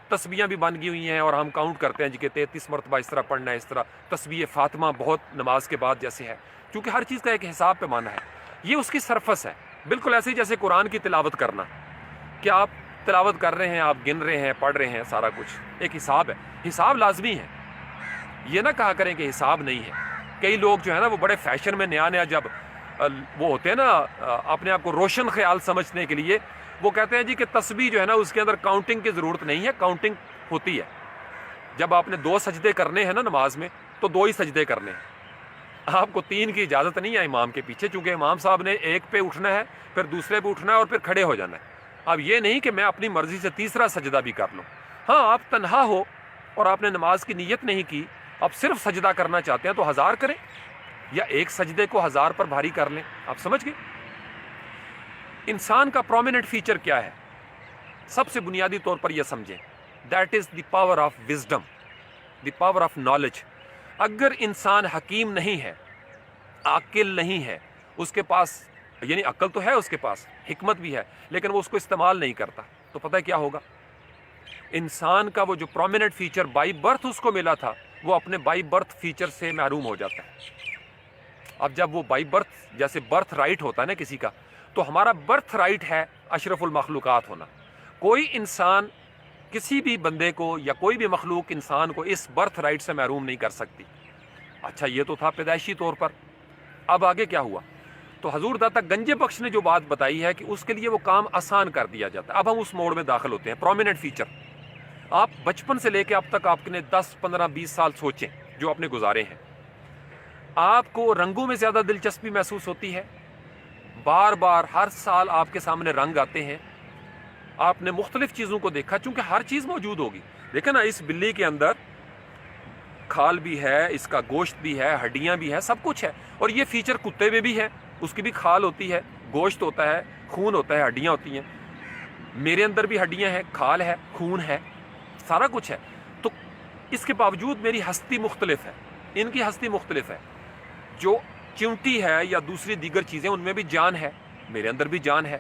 تسبیحاں بھی بن گئی ہوئی ہیں اور ہم کاؤنٹ کرتے ہیں جی کہ 33 مرتبہ اس طرح پڑھنا ہے، اس طرح تسبیح فاطمہ بہت نماز کے بعد جیسے ہے، کیونکہ ہر چیز کا ایک حساب پیمانہ ہے، یہ اس کی سرفس ہے، بالکل ایسے ہی جیسے قرآن کی تلاوت کرنا، کہ آپ تلاوت کر رہے ہیں، آپ گن رہے ہیں، پڑھ رہے ہیں، سارا کچھ ایک حساب ہے، حساب لازمی ہے، یہ نہ کہا کریں کہ حساب نہیں ہے۔ کئی لوگ جو ہے نا وہ بڑے فیشن میں نیا جب وہ ہوتے ہیں نا اپنے آپ کو روشن خیال سمجھنے کے لیے، وہ کہتے ہیں جی کہ تسبیح جو ہے نا اس کے اندر کاؤنٹنگ کی ضرورت نہیں ہے، کاؤنٹنگ ہوتی ہے، جب آپ نے 2 سجدے کرنے ہیں نا نماز میں تو 2 ہی سجدے کرنے ہیں، آپ کو 3 کی اجازت نہیں ہے امام کے پیچھے، چونکہ امام صاحب نے ایک پہ اٹھنا ہے، پھر دوسرے پہ اٹھنا ہے اور پھر کھڑے ہو جانا ہے۔ اب یہ نہیں کہ میں اپنی مرضی سے تیسرا سجدہ بھی کر لوں، ہاں آپ تنہا ہو اور آپ نے نماز کی نیت نہیں کی، آپ صرف سجدہ کرنا چاہتے ہیں تو 1000 کریں، یا ایک سجدے کو 1000 پر بھاری کر لیں، آپ سمجھ گئے؟ انسان کا پرومیننٹ فیچر کیا ہے؟ سب سے بنیادی طور پر یہ سمجھیں، that is the power of wisdom, the power of knowledge. اگر انسان حکیم نہیں ہے، عاقل نہیں ہے، اس کے پاس یعنی عقل تو ہے اس کے پاس، حکمت بھی ہے، لیکن وہ اس کو استعمال نہیں کرتا، تو پتہ کیا ہوگا؟ انسان کا وہ جو پرومیننٹ فیچر بائی برتھ اس کو ملا تھا، وہ اپنے بائی برتھ فیچر سے محروم ہو جاتا ہے۔ اب جب وہ بائی برتھ جیسے برتھ رائٹ ہوتا ہے نا کسی کا، تو ہمارا برتھ رائٹ ہے اشرف المخلوقات ہونا۔ کوئی انسان کسی بھی بندے کو یا کوئی بھی مخلوق انسان کو اس برتھ رائٹ سے محروم نہیں کر سکتی۔ اچھا یہ تو تھا پیدائشی طور پر، اب آگے کیا ہوا؟ تو حضور داتا گنجے بخش نے جو بات بتائی ہے کہ اس کے لیے وہ کام آسان کر دیا جاتا ہے۔ اب ہم اس موڑ میں داخل ہوتے ہیں، پرومیننٹ فیچر۔ آپ بچپن سے لے کے اب تک آپ نے 10 15 20 سال سوچیں جو آپ نے گزارے ہیں، آپ کو رنگوں میں زیادہ دلچسپی محسوس ہوتی ہے، بار بار ہر سال آپ کے سامنے رنگ آتے ہیں، آپ نے مختلف چیزوں کو دیکھا، چونکہ ہر چیز موجود ہوگی۔ دیکھیں نا، اس بلی کے اندر کھال بھی ہے، اس کا گوشت بھی ہے، ہڈیاں بھی ہیں، سب کچھ ہے، اور یہ فیچر کتے میں بھی ہے، اس کی بھی کھال ہوتی ہے، گوشت ہوتا ہے، خون ہوتا ہے، ہڈیاں ہوتی ہیں، میرے اندر بھی ہڈیاں ہیں، کھال ہے، خون ہے، سارا کچھ ہے، تو اس کے باوجود میری ہستی مختلف ہے، ان کی ہستی مختلف ہے۔ جو چونٹی ہے یا دوسری دیگر چیزیں ان میں بھی جان ہے، میرے اندر بھی جان ہے،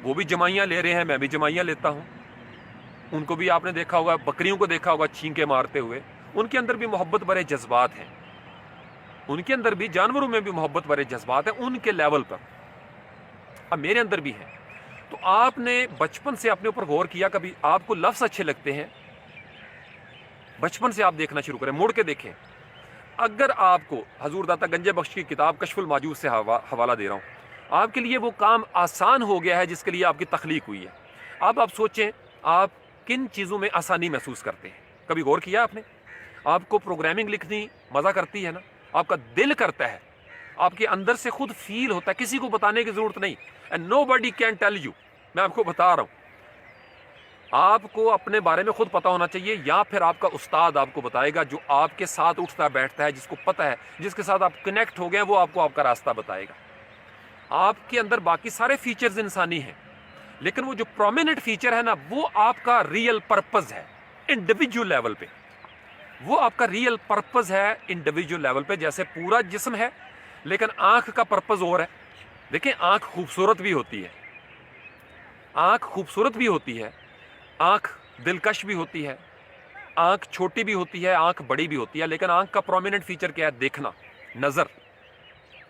وہ بھی جمائیاں لے رہے ہیں، میں بھی جمائیاں لیتا ہوں، ان کو بھی آپ نے دیکھا ہوگا، بکریوں کو دیکھا ہوگا چھینکے مارتے ہوئے، ان کے اندر بھی محبت بھرے جذبات ہیں، ان کے اندر بھی، جانوروں میں بھی محبت بھرے جذبات ہیں ان کے لیول پر، اب میرے اندر بھی ہیں۔ تو آپ نے بچپن سے اپنے اوپر غور کیا، کبھی آپ کو لفظ اچھے لگتے ہیں، بچپن سے آپ دیکھنا شروع کریں، مڑ کے دیکھیں۔ اگر آپ کو حضور داتا گنجے بخش کی کتاب کشف الماجوز سے حوالہ دے رہا ہوں، آپ کے لیے وہ کام آسان ہو گیا ہے جس کے لیے آپ کی تخلیق ہوئی ہے۔ اب آپ سوچیں، آپ کن چیزوں میں آسانی محسوس کرتے ہیں؟ کبھی غور کیا آپ نے؟ آپ کو پروگرامنگ لکھنی مزہ کرتی ہے نا، آپ کا دل کرتا ہے، آپ کے اندر سے خود فیل ہوتا ہے، کسی کو بتانے کی ضرورت نہیں، and nobody can tell you، میں آپ کو بتا رہا ہوں، آپ کو اپنے بارے میں خود پتا ہونا چاہیے، یا پھر آپ کا استاد آپ کو بتائے گا جو آپ کے ساتھ اٹھتا بیٹھتا ہے، جس کو پتہ ہے، جس کے ساتھ آپ کنیکٹ ہو گئے، وہ آپ کو آپ کا راستہ بتائے گا۔ آپ کے اندر باقی سارے فیچرز انسانی ہیں، لیکن وہ جو پرومیننٹ فیچر ہے نا، وہ آپ کا ریئل پرپز ہے انڈیویجول لیول پہ، وہ آپ کا ریئل پرپز ہے انڈیویجول لیول پہ۔ جیسے پورا جسم ہے لیکن آنکھ کا پرپز اور ہے۔ دیکھیں، آنکھ خوبصورت بھی ہوتی ہے، آنکھ خوبصورت بھی ہوتی ہے، آنکھ دلکش بھی ہوتی ہے، آنکھ چھوٹی بھی ہوتی ہے، آنکھ بڑی بھی ہوتی ہے، لیکن آنکھ کا پرومیننٹ فیچر کیا ہے؟ دیکھنا، نظر۔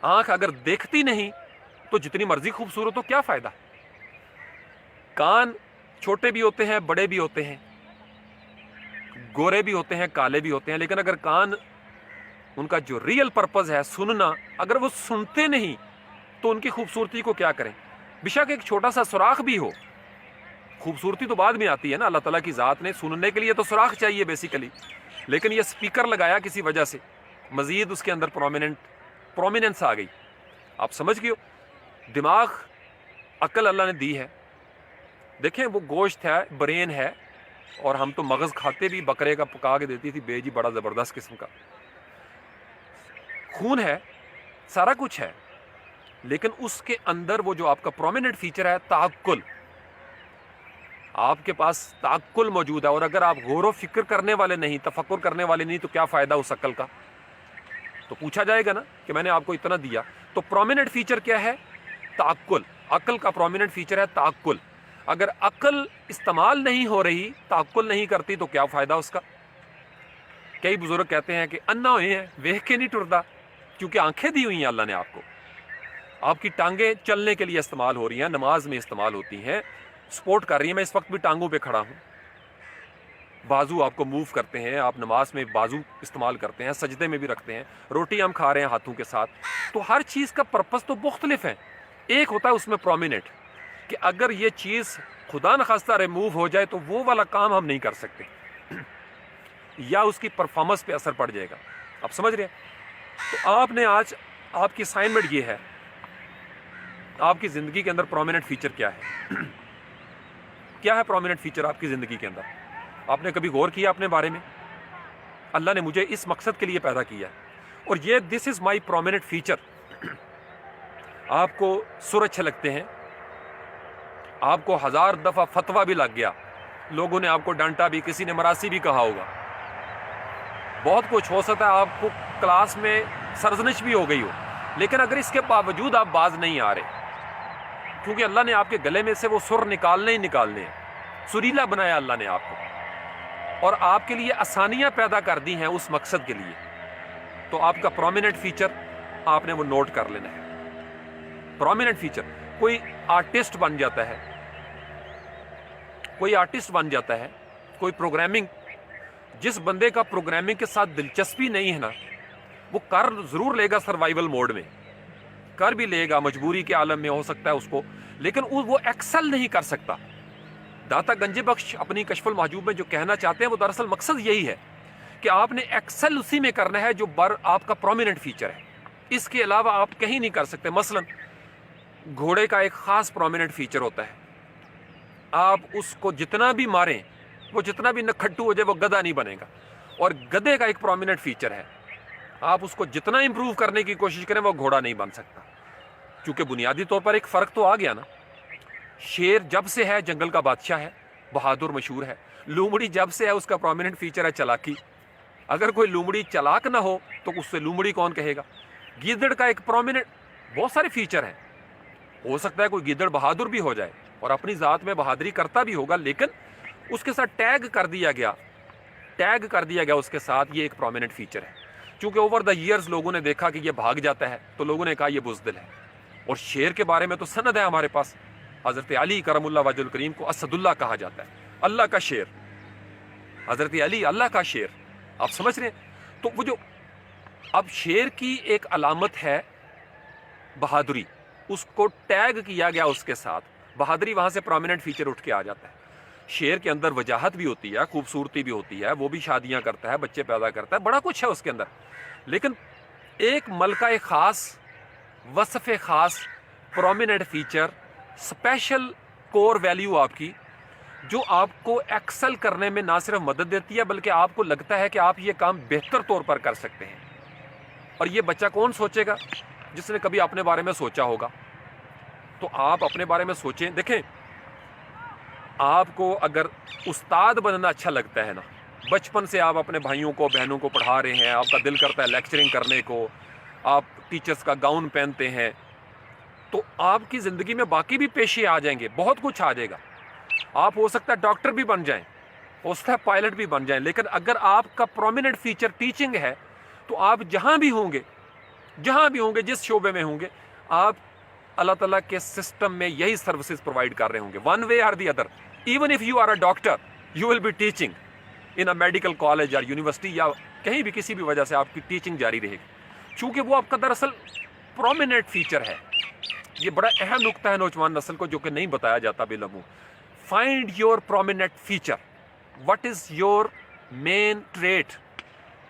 آنکھ اگر دیکھتی نہیں تو جتنی مرضی خوبصورت ہو، کیا فائدہ؟ کان چھوٹے بھی ہوتے ہیں، بڑے بھی ہوتے ہیں، گورے بھی ہوتے ہیں، کالے بھی ہوتے ہیں، لیکن اگر کان ان کا جو ریئل پرپز ہے سننا، اگر وہ سنتے نہیں تو ان کی خوبصورتی کو کیا کریں؟ بشک ایک چھوٹا سا سوراخ بھی ہو، خوبصورتی تو بعد میں آتی ہے نا، اللہ تعالیٰ کی ذات نے سننے کے لیے تو سوراخ چاہیے بیسیکلی، لیکن یہ سپیکر لگایا کسی وجہ سے، مزید اس کے اندر پرومیننس آ گئی. آپ سمجھ گئے ہو؟ دماغ، عقل اللہ نے دی ہے. دیکھیں وہ گوشت ہے، برین ہے، اور ہم تو مغز کھاتے بھی، بکرے کا پکا کے دیتی تھی بے جی، بڑا زبردست قسم کا خون ہے، سارا کچھ ہے، لیکن اس کے اندر وہ جو آپ کا پرومیننٹ فیچر ہے تعقل، آپ کے پاس تعقل موجود ہے. اور اگر آپ غور و فکر کرنے والے نہیں، تفکر کرنے والے نہیں، تو کیا فائدہ اس عقل کا؟ تو پوچھا جائے گا نا کہ میں نے آپ کو اتنا دیا. تو پرومیننٹ فیچر کیا ہے؟ تعقل. عقل کا پرومیننٹ فیچر ہے تعقل. اگر عقل استعمال نہیں ہو رہی، تعقل نہیں کرتی، تو کیا فائدہ اس کا؟ کئی بزرگ کہتے ہیں کہ انا ہوئے ہیں، ویکھ کے نہیں ٹردا، کیونکہ آنکھیں دی ہوئی ہیں اللہ نے آپ کو. آپ کی ٹانگیں چلنے کے لیے استعمال ہو رہی ہیں، نماز میں استعمال ہوتی ہیں، سپورٹ کر رہی ہیں. میں اس وقت بھی ٹانگوں پہ کھڑا ہوں. بازو آپ کو موو کرتے ہیں، آپ نماز میں بازو استعمال کرتے ہیں، سجدے میں بھی رکھتے ہیں، روٹی ہم کھا رہے ہیں ہاتھوں کے ساتھ. تو ہر چیز کا پرپس تو مختلف ہے. ایک ہوتا ہے اس میں پرومیننٹ، کہ اگر یہ چیز خدا نخواستہ ریموو ہو جائے تو وہ والا کام ہم نہیں کر سکتے، یا اس کی پرفارمنس پہ اثر پڑ جائے گا. آپ سمجھ رہے ہیں؟ تو آپ نے آج، آپ کی اسائنمنٹ یہ ہے، آپ کی زندگی کے اندر پرومیننٹ فیچر کیا ہے؟ کیا ہے پرومیننٹ فیچر آپ کی زندگی کے اندر؟ آپ نے کبھی غور کیا اپنے بارے میں؟ اللہ نے مجھے اس مقصد کے لیے پیدا کیا ہے، اور یہ دس از مائی پرومیننٹ فیچر. آپ کو سر اچھے لگتے ہیں، آپ کو 1000 دفعہ فتویٰ بھی لگ گیا، لوگوں نے آپ کو ڈانٹا بھی، کسی نے مراسی بھی کہا ہوگا، بہت کچھ ہو سکتا ہے، آپ کو کلاس میں سرزنش بھی ہو گئی ہو، لیکن اگر اس کے باوجود آپ باز نہیں آ رہے، کیونکہ اللہ نے آپ کے گلے میں سے وہ سر نکالنے ہی نکالنے ہیں، سریلا بنایا اللہ نے آپ کو، اور آپ کے لیے آسانیاں پیدا کر دی ہیں اس مقصد کے لیے. تو آپ کا پرومیننٹ فیچر آپ نے وہ نوٹ کر لینا ہے. پرومیننٹ فیچر، کوئی آرٹسٹ بن جاتا ہے، کوئی آرٹسٹ بن جاتا ہے، کوئی پروگرامنگ، جس بندے کا پروگرامنگ کے ساتھ دلچسپی نہیں ہے نا، وہ کر ضرور لے گا سروائیول موڈ میں، کر بھی لے گا، مجبوری کے عالم میں ہو سکتا ہے اس کو، لیکن وہ ایکسل نہیں کر سکتا. داتا گنج بخش اپنی کشف المحجوب میں جو کہنا چاہتے ہیں وہ دراصل مقصد یہی ہے کہ آپ نے ایکسل اسی میں کرنا ہے جو آپ کا پرومیننٹ فیچر ہے. اس کے علاوہ آپ کہیں نہیں کر سکتے. مثلا گھوڑے کا ایک خاص پرومیننٹ فیچر ہوتا ہے، آپ اس کو جتنا بھی ماریں، وہ جتنا بھی نکھٹو ہو جائے، وہ گدھا نہیں بنے گا. اور گدھے کا ایک پرومیننٹ فیچر ہے، آپ اس کو جتنا امپروو کرنے کی کوشش کریں وہ گھوڑا نہیں بن سکتا. کیونکہ بنیادی طور پر ایک فرق تو آ گیا نا. شیر جب سے ہے جنگل کا بادشاہ ہے، بہادر مشہور ہے. لومڑی جب سے ہے اس کا پرومیننٹ فیچر ہے چلاکی. اگر کوئی لومڑی چلاک نہ ہو تو اس سے لومڑی کون کہے گا. گیدڑ کا ایک پرومیننٹ، بہت سارے فیچر ہیں. ہو سکتا ہے کوئی گیدڑ بہادر بھی ہو جائے اور اپنی ذات میں بہادری کرتا بھی ہوگا، لیکن اس کے ساتھ ٹیگ کر دیا گیا اس کے ساتھ، یہ ایک پرومیننٹ فیچر ہے. چونکہ اوور دا ایئرز لوگوں نے دیکھا کہ یہ بھاگ جاتا ہے تو لوگوں نے کہا یہ بزدل ہے. اور شیر کے بارے میں تو سند ہے ہمارے پاس، حضرت علی کرم اللہ وجہ الکریم کو اسد اللہ کہا جاتا ہے، اللہ کا شیر. حضرت علی اللہ کا شیر. آپ سمجھ رہے ہیں؟ تو وہ جو اب شیر کی ایک علامت ہے بہادری، اس کو ٹیگ کیا گیا اس کے ساتھ، بہادری وہاں سے پرومیننٹ فیچر اٹھ کے آ جاتا ہے. شیر کے اندر وجاہت بھی ہوتی ہے، خوبصورتی بھی ہوتی ہے، وہ بھی شادیاں کرتا ہے، بچے پیدا کرتا ہے، بڑا کچھ ہے اس کے اندر. لیکن ایک ملکہ خاص، وصف خاص، پرومیننٹ فیچر، اسپیشل کور ویلیو آپ کی، جو آپ کو ایکسل کرنے میں نہ صرف مدد دیتی ہے بلکہ آپ کو لگتا ہے کہ آپ یہ کام بہتر طور پر کر سکتے ہیں. اور یہ بچہ کون سوچے گا؟ جس نے کبھی اپنے بارے میں سوچا ہوگا. تو آپ اپنے بارے میں سوچیں. دیکھیں، آپ کو اگر استاد بننا اچھا لگتا ہے نا، بچپن سے آپ اپنے بھائیوں کو بہنوں کو پڑھا رہے ہیں، آپ کا دل کرتا ہے لیکچرنگ کرنے کو، آپ ٹیچرز کا گاؤن پہنتے ہیں، تو آپ کی زندگی میں باقی بھی پیشے آ جائیں گے، بہت کچھ آ جائے گا. آپ ہو سکتا ہے ڈاکٹر بھی بن جائیں، ہو سکتا ہے پائلٹ بھی بن جائیں، لیکن اگر آپ کا پرومیننٹ فیچر ٹیچنگ ہے تو آپ جہاں بھی ہوں گے، جس شعبے میں ہوں گے، آپ اللہ تعالیٰ کے سسٹم میں یہی سروسز پرووائڈ کر رہے ہوں گے، one way or the other. Even if you are a doctor, you will be teaching in a medical college اور یونیورسٹی یا کہیں بھی کسی بھی وجہ سے آپ کی ٹیچنگ جاری رہے گی، چونکہ وہ آپ کا دراصل پرومیننٹ فیچر ہے۔ یہ بڑا اہم نقطہ ہے نوجوان نسل کو جو کہ نہیں بتایا جاتا بالعموم۔ Find your prominent feature, what is your main trait,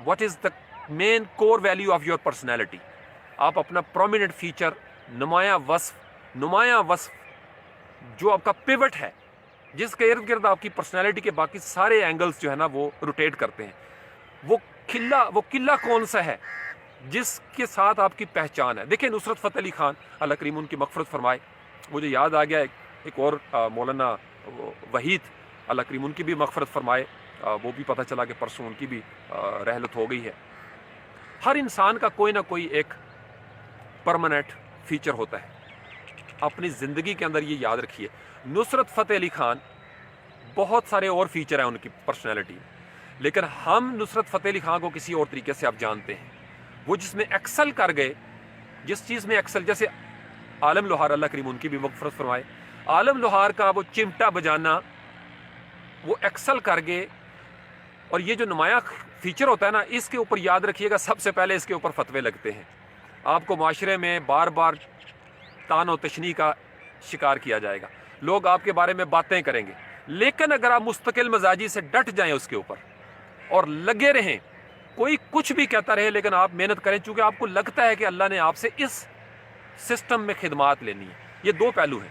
what is the main core value of your personality. آپ اپنا پرومیننٹ فیچر، نمایاں وصف جو آپ کا پیوٹ ہے، جس کے ارد گرد آپ کی پرسنالٹی کے باقی سارے اینگلز جو ہے نا وہ روٹیٹ کرتے ہیں، وہ قلعہ کون سا ہے جس کے ساتھ آپ کی پہچان ہے۔ دیکھیں نصرت فتح علی خان، اللہ کریم ان کی مغفرت فرمائے، مجھے یاد آ گیا ایک اور مولانا وحید، اللہ کریم ان کی بھی مغفرت فرمائے، وہ بھی پتہ چلا کہ پرسوں ان کی بھی رحلت ہو گئی ہے۔ ہر انسان کا کوئی نہ کوئی ایک پرماننٹ فیچر ہوتا ہے، اپنی زندگی کے اندر یہ یاد رکھیے۔ نصرت فتح علی خان بہت سارے اور فیچر ہیں ان کی پرسنالٹی، لیکن ہم نصرت فتح علی خان کو کسی اور طریقے سے آپ جانتے ہیں۔ وہ جس میں ایکسل کر گئے، جس چیز میں ایکسل، جیسے عالم لوہار، اللہ کریم ان کی بھی مغفرت فرمائے، عالم لوہار کا وہ چمٹا بجانا، وہ ایکسل کر گئے۔ اور یہ جو نمایاں فیچر ہوتا ہے نا، اس کے اوپر یاد رکھیے گا سب سے پہلے اس کے اوپر فتوے لگتے ہیں، آپ کو معاشرے میں بار بار تان و تشنیع کا شکار کیا جائے گا، لوگ آپ کے بارے میں باتیں کریں گے، لیکن اگر آپ مستقل مزاجی سے ڈٹ جائیں اس کے اوپر اور لگے رہیں، کوئی کچھ بھی کہتا رہے لیکن آپ محنت کریں، چونکہ آپ کو لگتا ہے کہ اللہ نے آپ سے اس سسٹم میں خدمات لینی ہے۔ یہ دو پہلو ہیں۔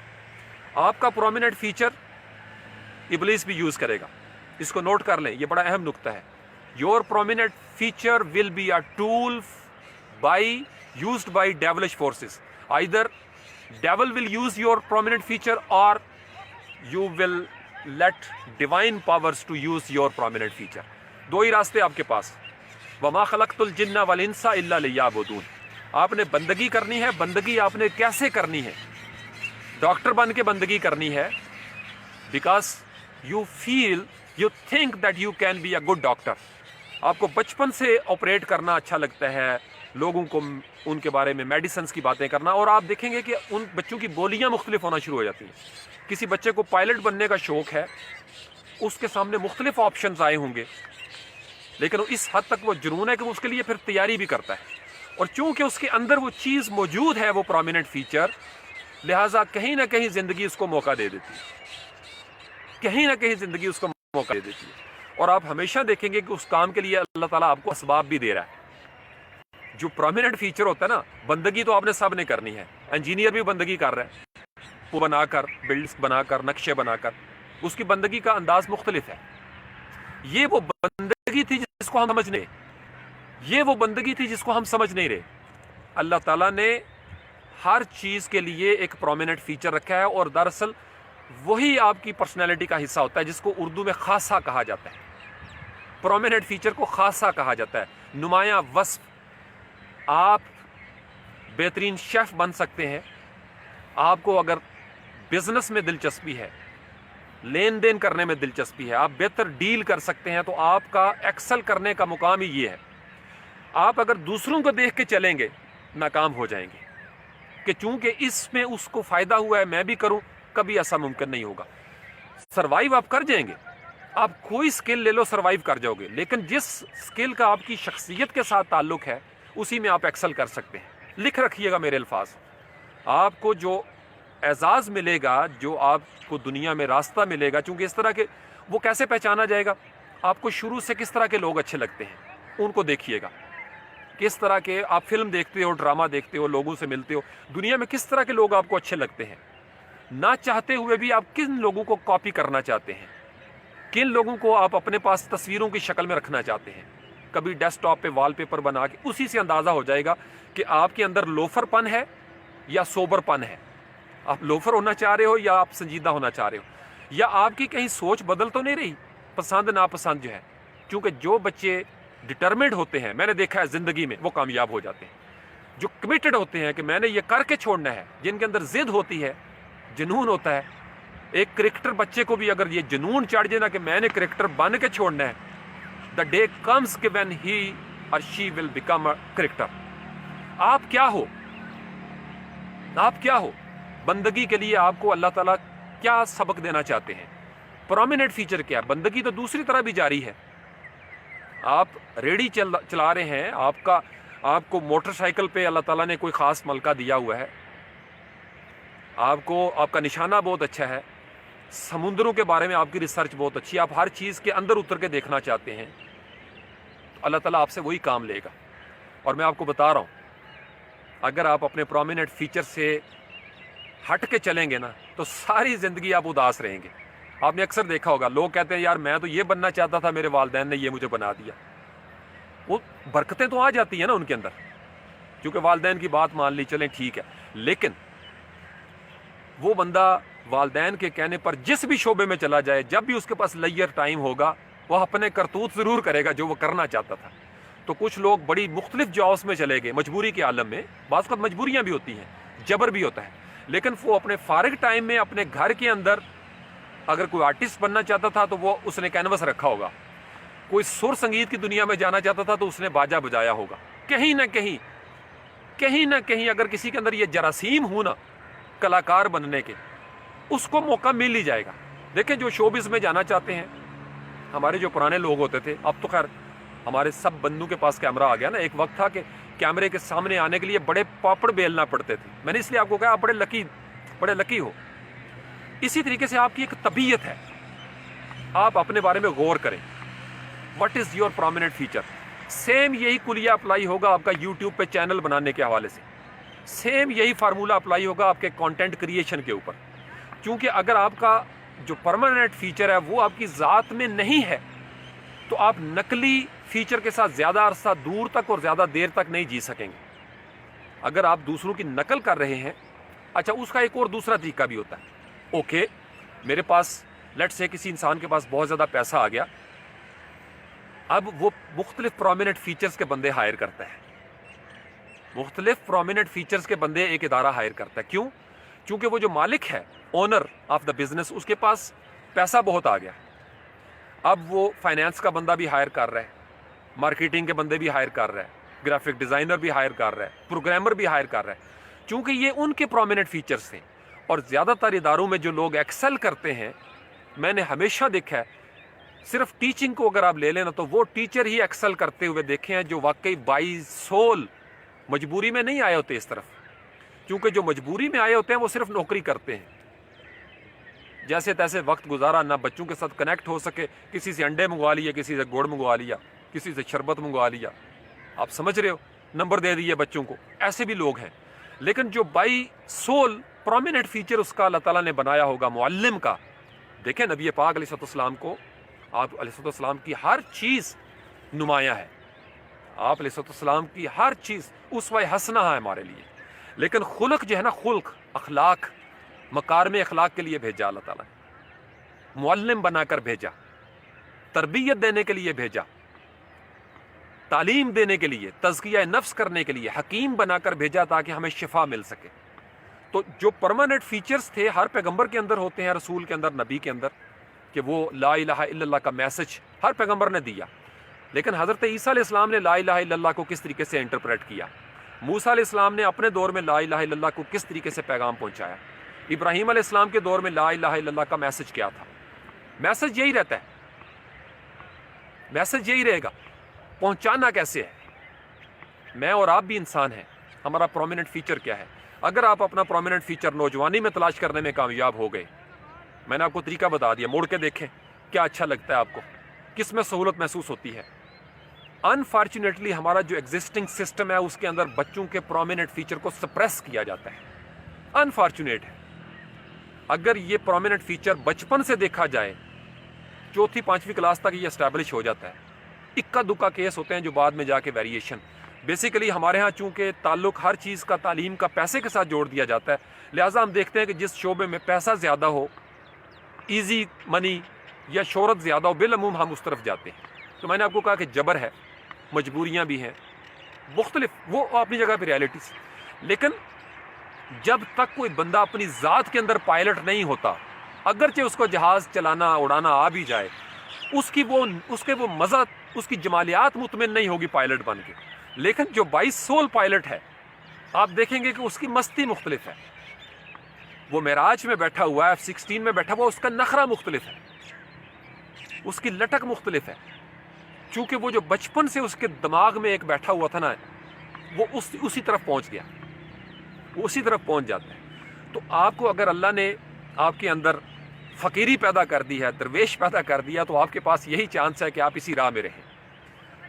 آپ کا پرومیننٹ فیچر ابلیس بھی یوز کرے گا، اس کو نوٹ کر لیں، یہ بڑا اہم نقطہ ہے۔ Your prominent feature will be a tool used by devilish forces. Either devil will use your prominent feature or you will let divine powers to use your prominent feature. دو ہی راستے آپ کے پاس۔ وَمَا خَلَقْتُ الْجِنَّ وَالْإِنسَ إِلَّا لِيَعْبُدُونِ۔ آپ نے بندگی کرنی ہے، بندگی آپ نے کیسے کرنی ہے؟ ڈاکٹر بن کے بندگی کرنی ہے، because you think that you can be a good doctor۔ آپ کو بچپن سے آپریٹ کرنا اچھا لگتا ہے، لوگوں کو ان کے بارے میں میڈیسنز کی باتیں کرنا، اور آپ دیکھیں گے کہ ان بچوں کی بولیاں مختلف ہونا شروع ہو جاتی ہیں۔ کسی بچے کو پائلٹ بننے کا شوق ہے، اس کے سامنے مختلف آپشنز آئے ہوں گے، لیکن اس حد تک وہ جنون ہے کہ وہ اس کے لیے پھر تیاری بھی کرتا ہے، اور چونکہ اس کے اندر وہ چیز موجود ہے، وہ پرومیننٹ فیچر، لہٰذا کہیں نہ کہیں زندگی اس کو موقع دے دیتی ہے، کہیں نہ کہیں زندگی اس کو موقع دے دیتی ہے۔ اور آپ ہمیشہ دیکھیں گے کہ اس کام کے لیے اللہ تعالیٰ آپ کو اسباب بھی دے رہا ہے۔ جو پرومیننٹ فیچر ہوتا ہے نا، بندگی تو آپ نے سب نے کرنی ہے، انجینئر بھی بندگی کر رہا ہے، وہ بنا کر، بلڈس بنا کر، نقشے بنا کر، اس کی بندگی کا انداز مختلف ہے۔ یہ وہ بندگی تھی جس کو ہم سمجھ نہیں، یہ وہ بندگی تھی جس کو ہم سمجھ نہیں رہے۔ اللہ تعالیٰ نے ہر چیز کے لیے ایک پرومیننٹ فیچر رکھا ہے، اور دراصل وہی آپ کی پرسنالٹی کا حصہ ہوتا ہے، جس کو اردو میں خاصہ کہا جاتا ہے۔ پرومیننٹ فیچر کو خاصہ کہا جاتا ہے، نمایاں وصف۔ آپ بہترین شیف بن سکتے ہیں، آپ کو اگر بزنس میں دلچسپی ہے، لین دین کرنے میں دلچسپی ہے، آپ بہتر ڈیل کر سکتے ہیں، تو آپ کا ایکسل کرنے کا مقام ہی یہ ہے۔ آپ اگر دوسروں کو دیکھ کے چلیں گے ناکام ہو جائیں گے، کہ چونکہ اس میں اس کو فائدہ ہوا ہے میں بھی کروں، کبھی ایسا ممکن نہیں ہوگا۔ سروائیو آپ کر جائیں گے، آپ کوئی سکل لے لو سروائیو کر جاؤ گے، لیکن جس سکل کا آپ کی شخصیت کے ساتھ تعلق ہے اسی میں آپ ایکسل کر سکتے ہیں۔ لکھ رکھیے گا میرے الفاظ، آپ کو جو اعزاز ملے گا، جو آپ کو دنیا میں راستہ ملے گا، چونکہ اس طرح کے وہ کیسے پہچانا جائے گا؟ آپ کو شروع سے کس طرح کے لوگ اچھے لگتے ہیں ان کو دیکھیے گا، کس طرح کے آپ فلم دیکھتے ہو، ڈرامہ دیکھتے ہو، لوگوں سے ملتے ہو، دنیا میں کس طرح کے لوگ آپ کو اچھے لگتے ہیں، نہ چاہتے ہوئے بھی آپ کن لوگوں کو کاپی کرنا چاہتے ہیں، کن لوگوں کو آپ اپنے پاس تصویروں کی شکل میں رکھنا چاہتے ہیں۔ کبھی ڈیسک ٹاپ پہ وال پیپر بنا کے اسی سے اندازہ ہو جائے گا کہ آپ کے اندر لوفر پن ہے یا سوبر پن ہے، آپ لوفر ہونا چاہ رہے ہو یا آپ سنجیدہ ہونا چاہ رہے ہو، یا آپ کی کہیں سوچ بدل تو نہیں رہی، پسند ناپسند جو ہے۔ کیونکہ جو بچے ڈٹرمنڈ ہوتے ہیں، میں نے دیکھا ہے زندگی میں، وہ کامیاب ہو جاتے ہیں۔ جو کمیٹڈ ہوتے ہیں کہ میں نے یہ کر کے چھوڑنا ہے، جن کے اندر ضد ہوتی ہے، جنون ہوتا ہے۔ ایک کرکٹر بچے کو بھی اگر یہ جنون چڑھ جائے نا کہ میں نے کرکٹر بن کے چھوڑنا ہے، the day comes when he or she will become a cricketer۔ آپ کیا ہو، آپ کیا ہو، بندگی کے لیے آپ کو اللہ تعالیٰ کیا سبق دینا چاہتے ہیں؟ پرومیننٹ فیچر کیا ہے؟ بندگی تو دوسری طرح بھی جاری ہے، آپ ریڑھی چلا رہے ہیں، آپ کو موٹر سائیکل پہ اللہ تعالیٰ نے کوئی خاص ملکہ دیا ہوا ہے، آپ کا نشانہ بہت اچھا ہے، سمندروں کے بارے میں آپ کی ریسرچ بہت اچھی ہے، آپ ہر چیز کے اندر اتر کے دیکھنا چاہتے ہیں، تو اللہ تعالیٰ آپ سے وہی کام لے گا۔ اور میں آپ کو بتا رہا ہوں، اگر آپ اپنے پرومیننٹ فیچر سے ہٹ کے چلیں گے نا تو ساری زندگی آپ اداس رہیں گے۔ آپ نے اکثر دیکھا ہوگا، لوگ کہتے ہیں یار میں تو یہ بننا چاہتا تھا، میرے والدین نے یہ مجھے بنا دیا۔ وہ برکتیں تو آ جاتی ہیں نا ان کے اندر، کیونکہ والدین کی بات مان لی، چلیں ٹھیک ہے، لیکن وہ بندہ والدین کے کہنے پر جس بھی شعبے میں چلا جائے، جب بھی اس کے پاس لیئر ٹائم ہوگا، وہ اپنے کرتوت ضرور کرے گا جو وہ کرنا چاہتا تھا۔ تو کچھ لوگ بڑی مختلف جابس میں چلے گئے، مجبوری کے عالم میں، بعض وقت مجبوریاں بھی ہوتی ہیں، جبر بھی ہوتا ہے، لیکن وہ اپنے فارغ ٹائم میں اپنے گھر کے اندر، اگر کوئی آرٹسٹ بننا چاہتا تھا تو وہ اس نے کینوس رکھا ہوگا، کوئی سر سنگیت کی دنیا میں جانا چاہتا تھا تو اس نے باجا بجایا ہوگا۔ کہیں نہ کہیں اگر کسی کے اندر یہ جراثیم ہو نا کلاکار بننے کے، اس کو موقع مل ہی جائے گا۔ دیکھیں جو شوبز میں جانا چاہتے ہیں، ہمارے جو پرانے لوگ ہوتے تھے، اب تو خیر ہمارے سب بندوں کے پاس کیمرہ آ گیا نا، ایک وقت تھا کہ کیمرے کے سامنے آنے کے لیے بڑے پاپڑ بیلنا پڑتے تھے۔ میں نے اس لیے آپ کو کہا آپ بڑے لکی ہو۔ اسی طریقے سے آپ کی ایک طبیعت ہے، آپ اپنے بارے میں غور کریں، what is your prominent feature. Same یہی کلیہ اپلائی ہوگا آپ کا یوٹیوب پہ چینل بنانے کے حوالے سے، سیم یہی فارمولہ اپلائی ہوگا آپ کے کانٹینٹ کریشن کے اوپر، کیونکہ اگر آپ کا جو پرماننٹ فیچر ہے وہ آپ کی ذات میں نہیں ہے تو آپ نقلی فیچر کے ساتھ زیادہ عرصہ دور تک اور زیادہ دیر تک نہیں جی سکیں گے۔ اگر آپ دوسروں کی نقل کر رہے ہیں، اچھا اس کا ایک اور دوسرا طریقہ بھی ہوتا ہے، اوکے میرے پاس لیٹ سے کسی انسان کے پاس بہت زیادہ پیسہ آ گیا، اب وہ مختلف پرومیننٹ فیچرز کے بندے ہائر کرتا ہے، مختلف پرومیننٹ فیچرز کے بندے ایک ادارہ ہائر کرتا ہے۔ کیوں؟ کیونکہ وہ جو مالک ہے، اونر آف دا بزنس، اس کے پاس پیسہ بہت آ گیا، اب وہ فائنینس کا بندہ بھی ہائر کر رہا ہے، مارکیٹنگ کے بندے بھی ہائر کر رہا ہے، گرافک ڈیزائنر بھی ہائر کر رہا ہے، پروگرامر بھی ہائر کر رہا ہے، چونکہ یہ ان کے پرومیننٹ فیچرز ہیں۔ اور زیادہ تر اداروں میں جو لوگ ایکسل کرتے ہیں، میں نے ہمیشہ دیکھا ہے، صرف ٹیچنگ کو اگر آپ لے لینا تو وہ ٹیچر ہی ایکسل کرتے ہوئے دیکھے ہیں جو واقعی بائی سول مجبوری میں نہیں آئے ہوتے اس طرف، کیونکہ جو مجبوری میں آئے ہوتے ہیں وہ صرف نوکری کرتے ہیں، جیسے تیسے وقت گزارا، نہ بچوں کے ساتھ کنیکٹ ہو سکے، کسی سے انڈے منگوا لیے، کسی سے گڑ منگوا لیا، کسی سے شربت منگوا لیا، آپ سمجھ رہے ہو، نمبر دے دیے بچوں کو، ایسے بھی لوگ ہیں۔ لیکن جو بائی سول پرومیننٹ فیچر اس کا اللہ تعالیٰ نے بنایا ہوگا معلم کا، دیکھیں نبی پاک علیہ السلام کو، آپ علیہ السلام کی ہر چیز نمایاں ہے، آپ علیہ السلام کی ہر چیز اسوہ حسنہ ہے ہمارے لیے، لیکن خلق جو ہے نا، خلق اخلاق، مکارم اخلاق کے لیے بھیجا اللہ تعالیٰ نے، معلم بنا کر بھیجا، تربیت دینے کے لیے بھیجا، تعلیم دینے کے لیے، تزکیہ نفس کرنے کے لیے، حکیم بنا کر بھیجا تاکہ ہمیں شفا مل سکے۔ تو جو پرماننٹ فیچرز تھے ہر پیغمبر کے اندر ہوتے ہیں، رسول کے اندر، نبی کے اندر، کہ وہ لا الہ الا اللہ کا میسج ہر پیغمبر نے دیا، لیکن حضرت عیسیٰ علیہ السلام نے لا الہ الا اللہ کو کس طریقے سے انٹرپریٹ کیا، موسیٰ علیہ السلام نے اپنے دور میں لا الہ الا اللہ کو کس طریقے سے پیغام پہنچایا، ابراہیم علیہ السلام کے دور میں لا الہ الا اللہ کا میسج کیا تھا۔ میسج یہی رہتا ہے، میسج یہی رہے گا، پہنچانا کیسے ہے۔ میں اور آپ بھی انسان ہیں، ہمارا پرومیننٹ فیچر کیا ہے۔ اگر آپ اپنا پرومیننٹ فیچر نوجوانی میں تلاش کرنے میں کامیاب ہو گئے، میں نے آپ کو طریقہ بتا دیا، موڑ کے دیکھیں کیا اچھا لگتا ہے آپ کو، کس میں سہولت محسوس ہوتی ہے۔ انفارچونیٹلی ہمارا جو ایگزسٹنگ سسٹم ہے اس کے اندر بچوں کے پرومیننٹ فیچر کو سپریس کیا جاتا ہے، انفارچونیٹ ہے۔ اگر یہ پرومیننٹ فیچر بچپن سے دیکھا جائے، چوتھی پانچویں کلاس تک یہ اسٹیبلش ہو جاتا ہے، اکا دکا کیس ہوتے ہیں جو بعد میں جا کے ویریشن۔ بیسیکلی ہمارے ہاں چونکہ تعلق ہر چیز کا تعلیم کا پیسے کے ساتھ جوڑ دیا جاتا ہے، لہٰذا ہم دیکھتے ہیں کہ جس شعبے میں پیسہ زیادہ ہو، ایزی منی یا شہرت زیادہ ہو، بالعموم ہم اس طرف جاتے ہیں۔ تو میں نے آپ کو کہا کہ جبر ہے، مجبوریاں بھی ہیں مختلف، وہ اپنی جگہ پہ ریالٹیز، لیکن جب تک کوئی بندہ اپنی ذات کے اندر پائلٹ نہیں ہوتا، اگرچہ اس کو جہاز چلانا اڑانا آ بھی جائے، اس کے وہ مزہ، اس کی جمالیات مطمئن نہیں ہوگی پائلٹ بن کے۔ لیکن جو بائی سول پائلٹ ہے، آپ دیکھیں گے کہ اس کی مستی مختلف ہے، وہ معراج میں بیٹھا ہوا ہے، F-16 میں بیٹھا ہوا، اس کا نخرہ مختلف ہے، اس کی لٹک مختلف ہے، چونکہ وہ جو بچپن سے اس کے دماغ میں ایک بیٹھا ہوا تھا نا، وہ اسی طرف پہنچ گیا، وہ اسی طرف پہنچ جاتا ہے۔ تو آپ کو اگر اللہ نے آپ کے اندر فقیری پیدا کر دی ہے، درویش پیدا کر دیا، تو آپ کے پاس یہی چانس ہے کہ آپ اسی راہ میں رہیں۔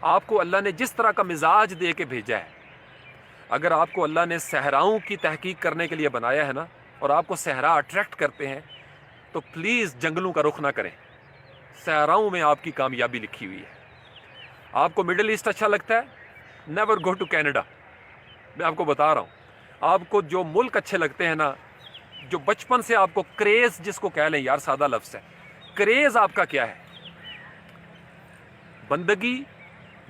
آپ کو اللہ نے جس طرح کا مزاج دے کے بھیجا ہے، اگر آپ کو اللہ نے صحراؤں کی تحقیق کرنے کے لیے بنایا ہے نا، اور آپ کو صحرا اٹریکٹ کرتے ہیں، تو پلیز جنگلوں کا رخ نہ کریں۔ صحراؤں میں آپ کی کامیابی لکھی ہوئی ہے۔ آپ کو مڈل ایسٹ اچھا لگتا ہے، نیور گو ٹو کینیڈا۔ میں آپ کو بتا رہا ہوں، آپ کو جو ملک اچھے لگتے ہیں نا، جو بچپن سے آپ کو کریز، جس کو کہہ لیں یار، سادہ لفظ ہے، کریز آپ کا کیا ہے؟ بندگی۔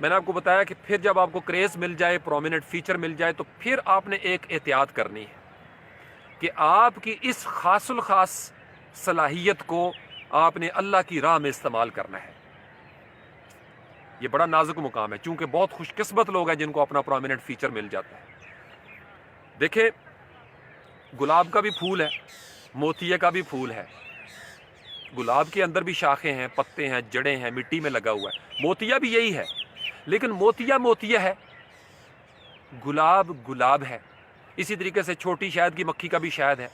میں نے آپ کو بتایا کہ پھر جب آپ کو کریز مل جائے، پرومیننٹ فیچر مل جائے، تو پھر آپ نے ایک احتیاط کرنی ہے کہ آپ کی اس خاص الخاص صلاحیت کو آپ نے اللہ کی راہ میں استعمال کرنا ہے۔ یہ بڑا نازک مقام ہے، چونکہ بہت خوش قسمت لوگ ہیں جن کو اپنا پرومیننٹ فیچر مل جاتا ہے۔ دیکھیں، گلاب کا بھی پھول ہے، موتیے کا بھی پھول ہے۔ گلاب کے اندر بھی شاخیں ہیں، پتے ہیں، جڑیں ہیں، مٹی میں لگا ہوا ہے۔ موتیا بھی یہی ہے، لیکن موتیا ہے، گلاب گلاب ہے۔ اسی طریقے سے چھوٹی شہد کی مکھی کا بھی شہد ہے،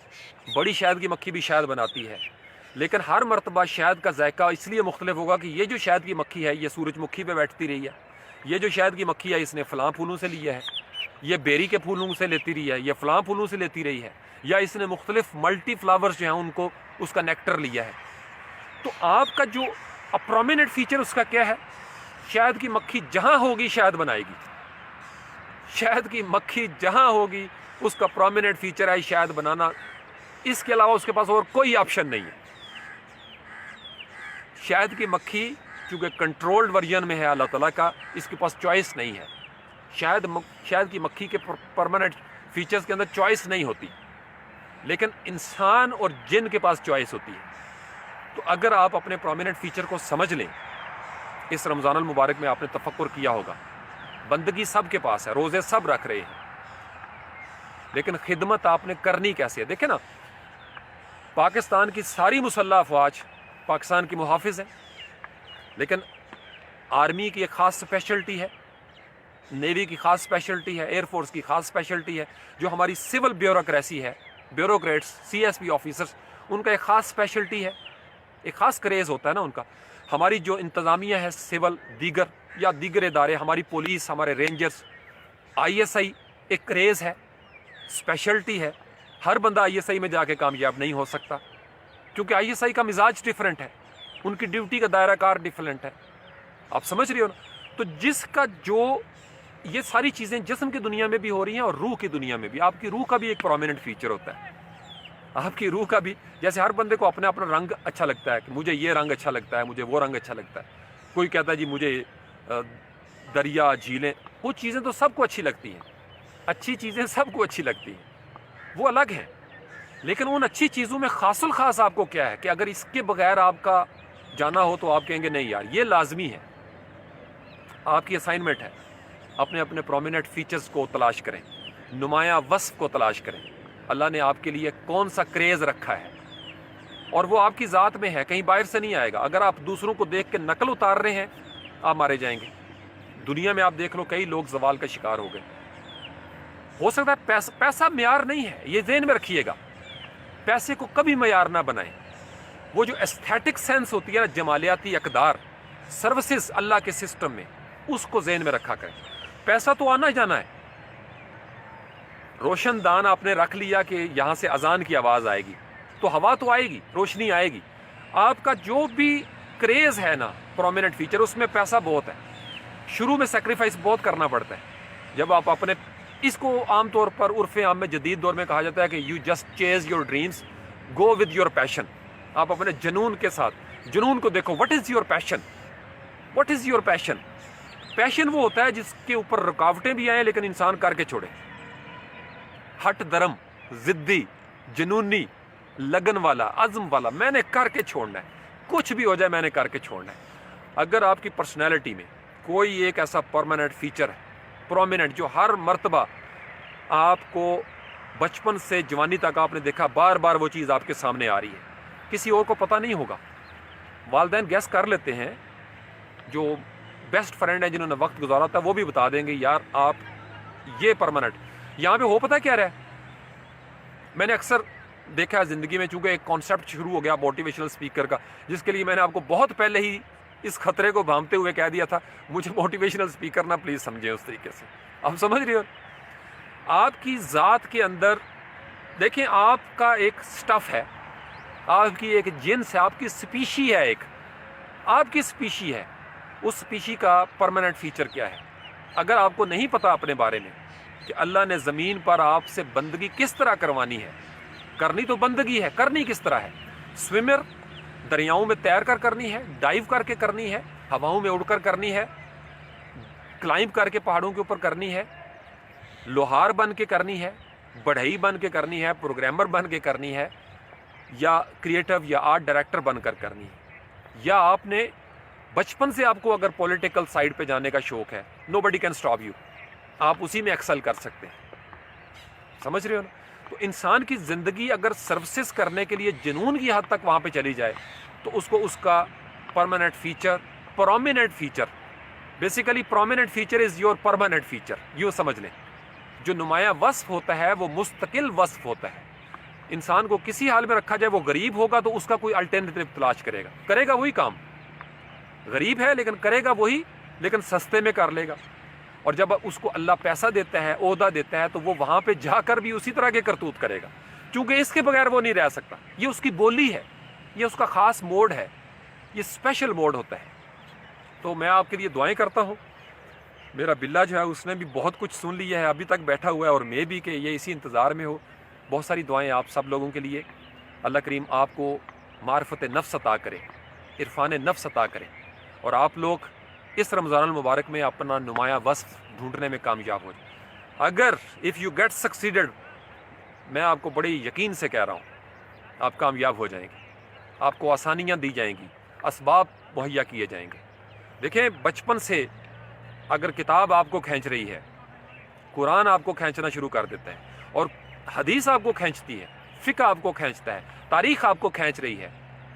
بڑی شہد کی مکھی بھی شہد بناتی ہے، لیکن ہر مرتبہ شہد کا ذائقہ اس لیے مختلف ہوگا کہ یہ جو شہد کی مکھی ہے، یہ سورج مکھی پہ بیٹھتی رہی ہے، یہ جو شہد کی مکھی ہے، اس نے فلاں پھولوں سے لیا ہے، یہ بیری کے پھولوں سے لیتی رہی ہے، یہ فلاں پھولوں سے لیتی رہی ہے، یا اس نے مختلف ملٹی فلاورز جو ہیں ان کو اس کا نیکٹر لیا ہے۔ تو آپ کا جو پرومیننٹ فیچر اس کا کیا ہے؟ شہد کی مکھی جہاں ہوگی شہد بنائے گی، شہد کی مکھی جہاں ہوگی اس کا پرومیننٹ فیچر ہے شہد بنانا۔ اس کے علاوہ اس کے پاس اور کوئی آپشن نہیں ہے۔ شہد کی مکھی چونکہ کنٹرولڈ ورژن میں ہے اللہ تعالیٰ کا، اس کے پاس چوائس نہیں ہے۔ شہد کی مکھی کے پرماننٹ فیچرز کے اندر چوائس نہیں ہوتی، لیکن انسان اور جن کے پاس چوائس ہوتی ہے۔ تو اگر آپ اپنے پرومیننٹ فیچر کو سمجھ لیں، اس رمضان المبارک میں آپ نے تفکر کیا ہوگا، بندگی سب کے پاس ہے، روزے سب رکھ رہے ہیں، لیکن خدمت آپ نے کرنی کیسے ہے؟ دیکھیں نا، پاکستان کی ساری مسلح افواج پاکستان کی محافظ ہیں، لیکن آرمی کی ایک خاص اسپیشلٹی ہے، نیوی کی خاص اسپیشلٹی ہے، ایئر فورس کی خاص اسپیشلٹی ہے، جو ہماری سول بیوروکریسی ہے، bureaucrats, C S P officers, ان کا ایک خاص اسپیشلٹی ہے، ایک خاص کریز ہوتا ہے نا ان کا۔ ہماری جو انتظامیہ ہے سول، دیگر ادارے، ہماری پولیس، ہمارے رینجرز، آئی ایس آئی ایک کریز ہے، اسپیشلٹی ہے۔ ہر بندہ آئی ایس آئی میں جا کے کامیاب نہیں ہو سکتا، کیونکہ آئی ایس آئی کا مزاج ڈیفرنٹ ہے، ان کی ڈیوٹی کا دائرہ کار ڈیفرنٹ ہے۔ آپ سمجھ رہے ہو نا؟ تو جس کا جو یہ ساری چیزیں جسم کی دنیا میں بھی ہو رہی ہیں اور روح کی دنیا میں بھی، آپ کی روح کا بھی ایک پرومیننٹ فیچر ہوتا ہے۔ آپ کی روح کا بھی، جیسے ہر بندے کو اپنا اپنا رنگ اچھا لگتا ہے کہ مجھے یہ رنگ اچھا لگتا ہے، مجھے وہ رنگ اچھا لگتا ہے۔ کوئی کہتا ہے جی مجھے دریا، جھیلیں، وہ چیزیں تو سب کو اچھی لگتی ہیں، اچھی چیزیں سب کو اچھی لگتی ہیں، وہ الگ ہیں، لیکن ان اچھی چیزوں میں خاص الخاص آپ کو کیا ہے کہ اگر اس کے بغیر آپ کا جانا ہو تو آپ کہیں گے نہیں یار یہ لازمی ہے۔ آپ کی اسائنمنٹ ہے، اپنے اپنے پرومیننٹ فیچرز کو تلاش کریں، نمایاں وصف کو تلاش کریں، اللہ نے آپ کے لیے کون سا کریز رکھا ہے، اور وہ آپ کی ذات میں ہے، کہیں باہر سے نہیں آئے گا۔ اگر آپ دوسروں کو دیکھ کے نقل اتار رہے ہیں، آپ مارے جائیں گے۔ دنیا میں آپ دیکھ لو کئی لوگ زوال کا شکار ہو گئے۔ ہو سکتا ہے پیسہ معیار نہیں ہے، یہ ذہن میں رکھیے گا، پیسے کو کبھی معیار نہ بنائیں۔ وہ جو ایستھیٹک سینس ہوتی ہے نا، جمالیاتی اقدار، سروسز اللہ کے سسٹم میں، اس کو ذہن میں رکھا کریں۔ پیسہ تو آنا جانا ہے، روشن دان آپ نے رکھ لیا کہ یہاں سے اذان کی آواز آئے گی تو ہوا تو آئے گی، روشنی آئے گی۔ آپ کا جو بھی کریز ہے نا، پرومیننٹ فیچر، اس میں پیسہ بہت ہے، شروع میں سیکریفائس بہت کرنا پڑتا ہے۔ جب آپ اپنے، اس کو عام طور پر عرف عام میں جدید دور میں کہا جاتا ہے کہ you just chase your dreams, go with your passion. آپ اپنے جنون کے ساتھ، جنون کو دیکھو، what is your passion, what is your passion. Passion وہ ہوتا ہے جس کے اوپر رکاوٹیں بھی آئیں لیکن انسان کر کے چھوڑے، ہٹ درم، ضدی، جنونی، لگن والا، عزم والا، میں نے کر کے چھوڑنا ہے، کچھ بھی ہو جائے میں نے کر کے چھوڑنا ہے۔ اگر آپ کی پرسنالٹی میں کوئی ایک ایسا پرماننٹ فیچر ہے، پرومیننٹ، جو ہر مرتبہ آپ کو بچپن سے جوانی تک آپ نے دیکھا بار بار وہ چیز آپ کے سامنے آ رہی ہے، کسی اور کو پتہ نہیں ہوگا، والدین گیس کر لیتے ہیں، جو بیسٹ فرینڈ ہیں جنہوں نے وقت گزارا تھا، وہ بھی بتا دیں گے یار آپ یہ پرماننٹ یہاں پہ ہو پتہ کیا رہا ہے۔ میں نے اکثر دیکھا ہے زندگی میں، چونکہ ایک کانسیپٹ شروع ہو گیا موٹیویشنل سپیکر کا، جس کے لیے میں نے آپ کو بہت پہلے ہی اس خطرے کو بھانپتے ہوئے کہہ دیا تھا مجھے موٹیویشنل سپیکر نہ پلیز سمجھیں اس طریقے سے۔ آپ سمجھ رہے ہو؟ آپ کی ذات کے اندر دیکھیں، آپ کا ایک سٹف ہے، آپ کی ایک جنس ہے، آپ کی سپیشی ہے، ایک آپ کی سپیشی ہے۔ اس سپیشی کا پرماننٹ فیچر کیا ہے؟ اگر آپ کو نہیں پتا اپنے بارے میں کہ اللہ نے زمین پر آپ سے بندگی کس طرح کروانی ہے، کرنی تو بندگی ہے، کرنی کس طرح ہے؟ سوئمر دریاؤں میں تیر کر کرنی ہے، ڈائیو کر کے کرنی ہے، ہواؤں میں اڑ کر کرنی ہے، کلائمب کر کے پہاڑوں کے اوپر کرنی ہے، لوہار بن کے کرنی ہے، بڑھئی بن کے کرنی ہے، پروگرامر بن کے کرنی ہے، یا کریٹو یا آرٹ ڈائریکٹر بن کر کرنی ہے، یا آپ نے بچپن سے آپ کو اگر پولیٹیکل سائیڈ پہ جانے کا شوق ہے، نو بڈی کین اسٹاپ یو، آپ اسی میں ایکسل کر سکتے ہیں۔ سمجھ رہے ہو نا؟ تو انسان کی زندگی اگر سروسز کرنے کے لیے جنون کی حد تک وہاں پہ چلی جائے تو اس کو اس کا permanent feature, prominent feature, basically prominent feature is your permanent feature, یوں سمجھ لیں۔ جو نمایاں وصف ہوتا ہے وہ مستقل وصف ہوتا ہے۔ انسان کو کسی حال میں رکھا جائے، وہ غریب ہوگا تو اس کا کوئی الٹرنیٹیو تلاش کرے گا وہی کام، غریب ہے لیکن کرے گا وہی، لیکن سستے میں کر لے گا۔ اور جب اس کو اللہ پیسہ دیتا ہے، عہدہ دیتا ہے، تو وہ وہاں پہ جا کر بھی اسی طرح کے کرتوت کرے گا، کیونکہ اس کے بغیر وہ نہیں رہ سکتا۔ یہ اس کی بولی ہے، یہ اس کا خاص موڈ ہے، یہ اسپیشل موڈ ہوتا ہے۔ تو میں آپ کے لیے دعائیں کرتا ہوں۔ میرا بلہ جو ہے اس نے بھی بہت کچھ سن لیا ہے، ابھی تک بیٹھا ہوا ہے، اور میں بھی کہ یہ اسی انتظار میں ہو۔ بہت ساری دعائیں آپ سب لوگوں کے لیے۔ اللہ کریم آپ کو معرفت نفس عطا کرے، عرفان نفس عطا کرے، اور آپ لوگ اس رمضان المبارک میں اپنا نمایاں وصف ڈھونڈنے میں کامیاب ہو جائیں۔ اگر اف یو گیٹ سکسیڈڈ، میں آپ کو بڑی یقین سے کہہ رہا ہوں آپ کامیاب ہو جائیں گے، آپ کو آسانیاں دی جائیں گی، اسباب مہیا کیے جائیں گے۔ دیکھیں، بچپن سے اگر کتاب آپ کو کھینچ رہی ہے، قرآن آپ کو کھینچنا شروع کر دیتا ہے، اور حدیث آپ کو کھینچتی ہے، فقہ آپ کو کھینچتا ہے، تاریخ آپ کو کھینچ رہی ہے،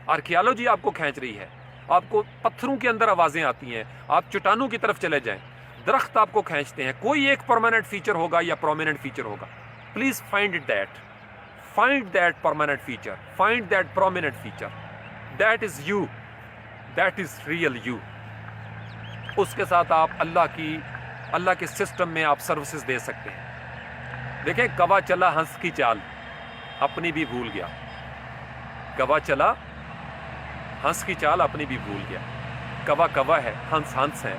آرکیالوجی آپ کو کھینچ رہی ہے، آپ کو پتھروں کے اندر آوازیں آتی ہیں، آپ چٹانوں کی طرف چلے جائیں، درخت آپ کو کھینچتے ہیں، کوئی ایک پرماننٹ فیچر ہوگا یا پرومیننٹ فیچر ہوگا۔ Please find that permanent feature, find that prominent feature, that is you, that is real you. اس کے ساتھ آپ اللہ کے سسٹم میں آپ سروسز دے سکتے ہیں۔ دیکھیں، کوا چلا ہنس کی چال، اپنی بھی بھول گیا۔ کوا چلا ہنس کی چال، اپنی بھی بھول گیا۔ کوا کوا ہے، ہنس ہنس ہے،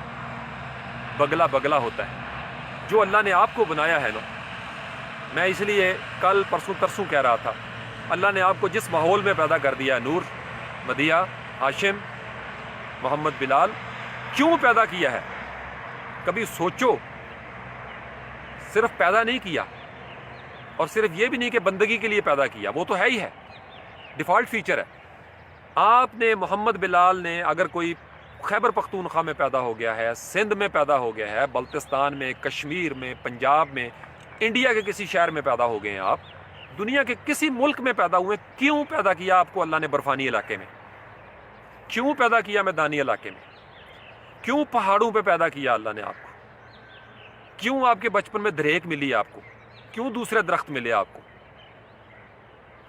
بگلا بگلا ہوتا ہے۔ جو اللہ نے آپ کو بنایا ہے نا، میں اس لیے کل پرسوں ترسوں کہہ رہا تھا، اللہ نے آپ کو جس ماحول میں پیدا کر دیا ہے، نور، مدیہ، ہاشم، محمد بلال، کیوں پیدا کیا ہے؟ کبھی سوچو۔ صرف پیدا نہیں کیا، اور صرف یہ بھی نہیں کہ بندگی کے لیے پیدا کیا، وہ تو ہے ہی ہے، ڈیفالٹ فیچر ہے۔ آپ نے محمد بلال نے اگر کوئی خیبر پختونخوا میں پیدا ہو گیا ہے، سندھ میں پیدا ہو گیا ہے، بلتستان میں، کشمیر میں، پنجاب میں، انڈیا کے کسی شہر میں پیدا ہو گئے ہیں، آپ دنیا کے کسی ملک میں پیدا ہوئے، کیوں پیدا کیا آپ کو اللہ نے برفانی علاقے میں؟ کیوں پیدا کیا میدانی علاقے میں؟ کیوں پہاڑوں پہ پیدا کیا اللہ نے آپ کو؟ کیوں آپ کے بچپن میں دریک ملی آپ کو؟ کیوں دوسرے درخت ملے آپ کو؟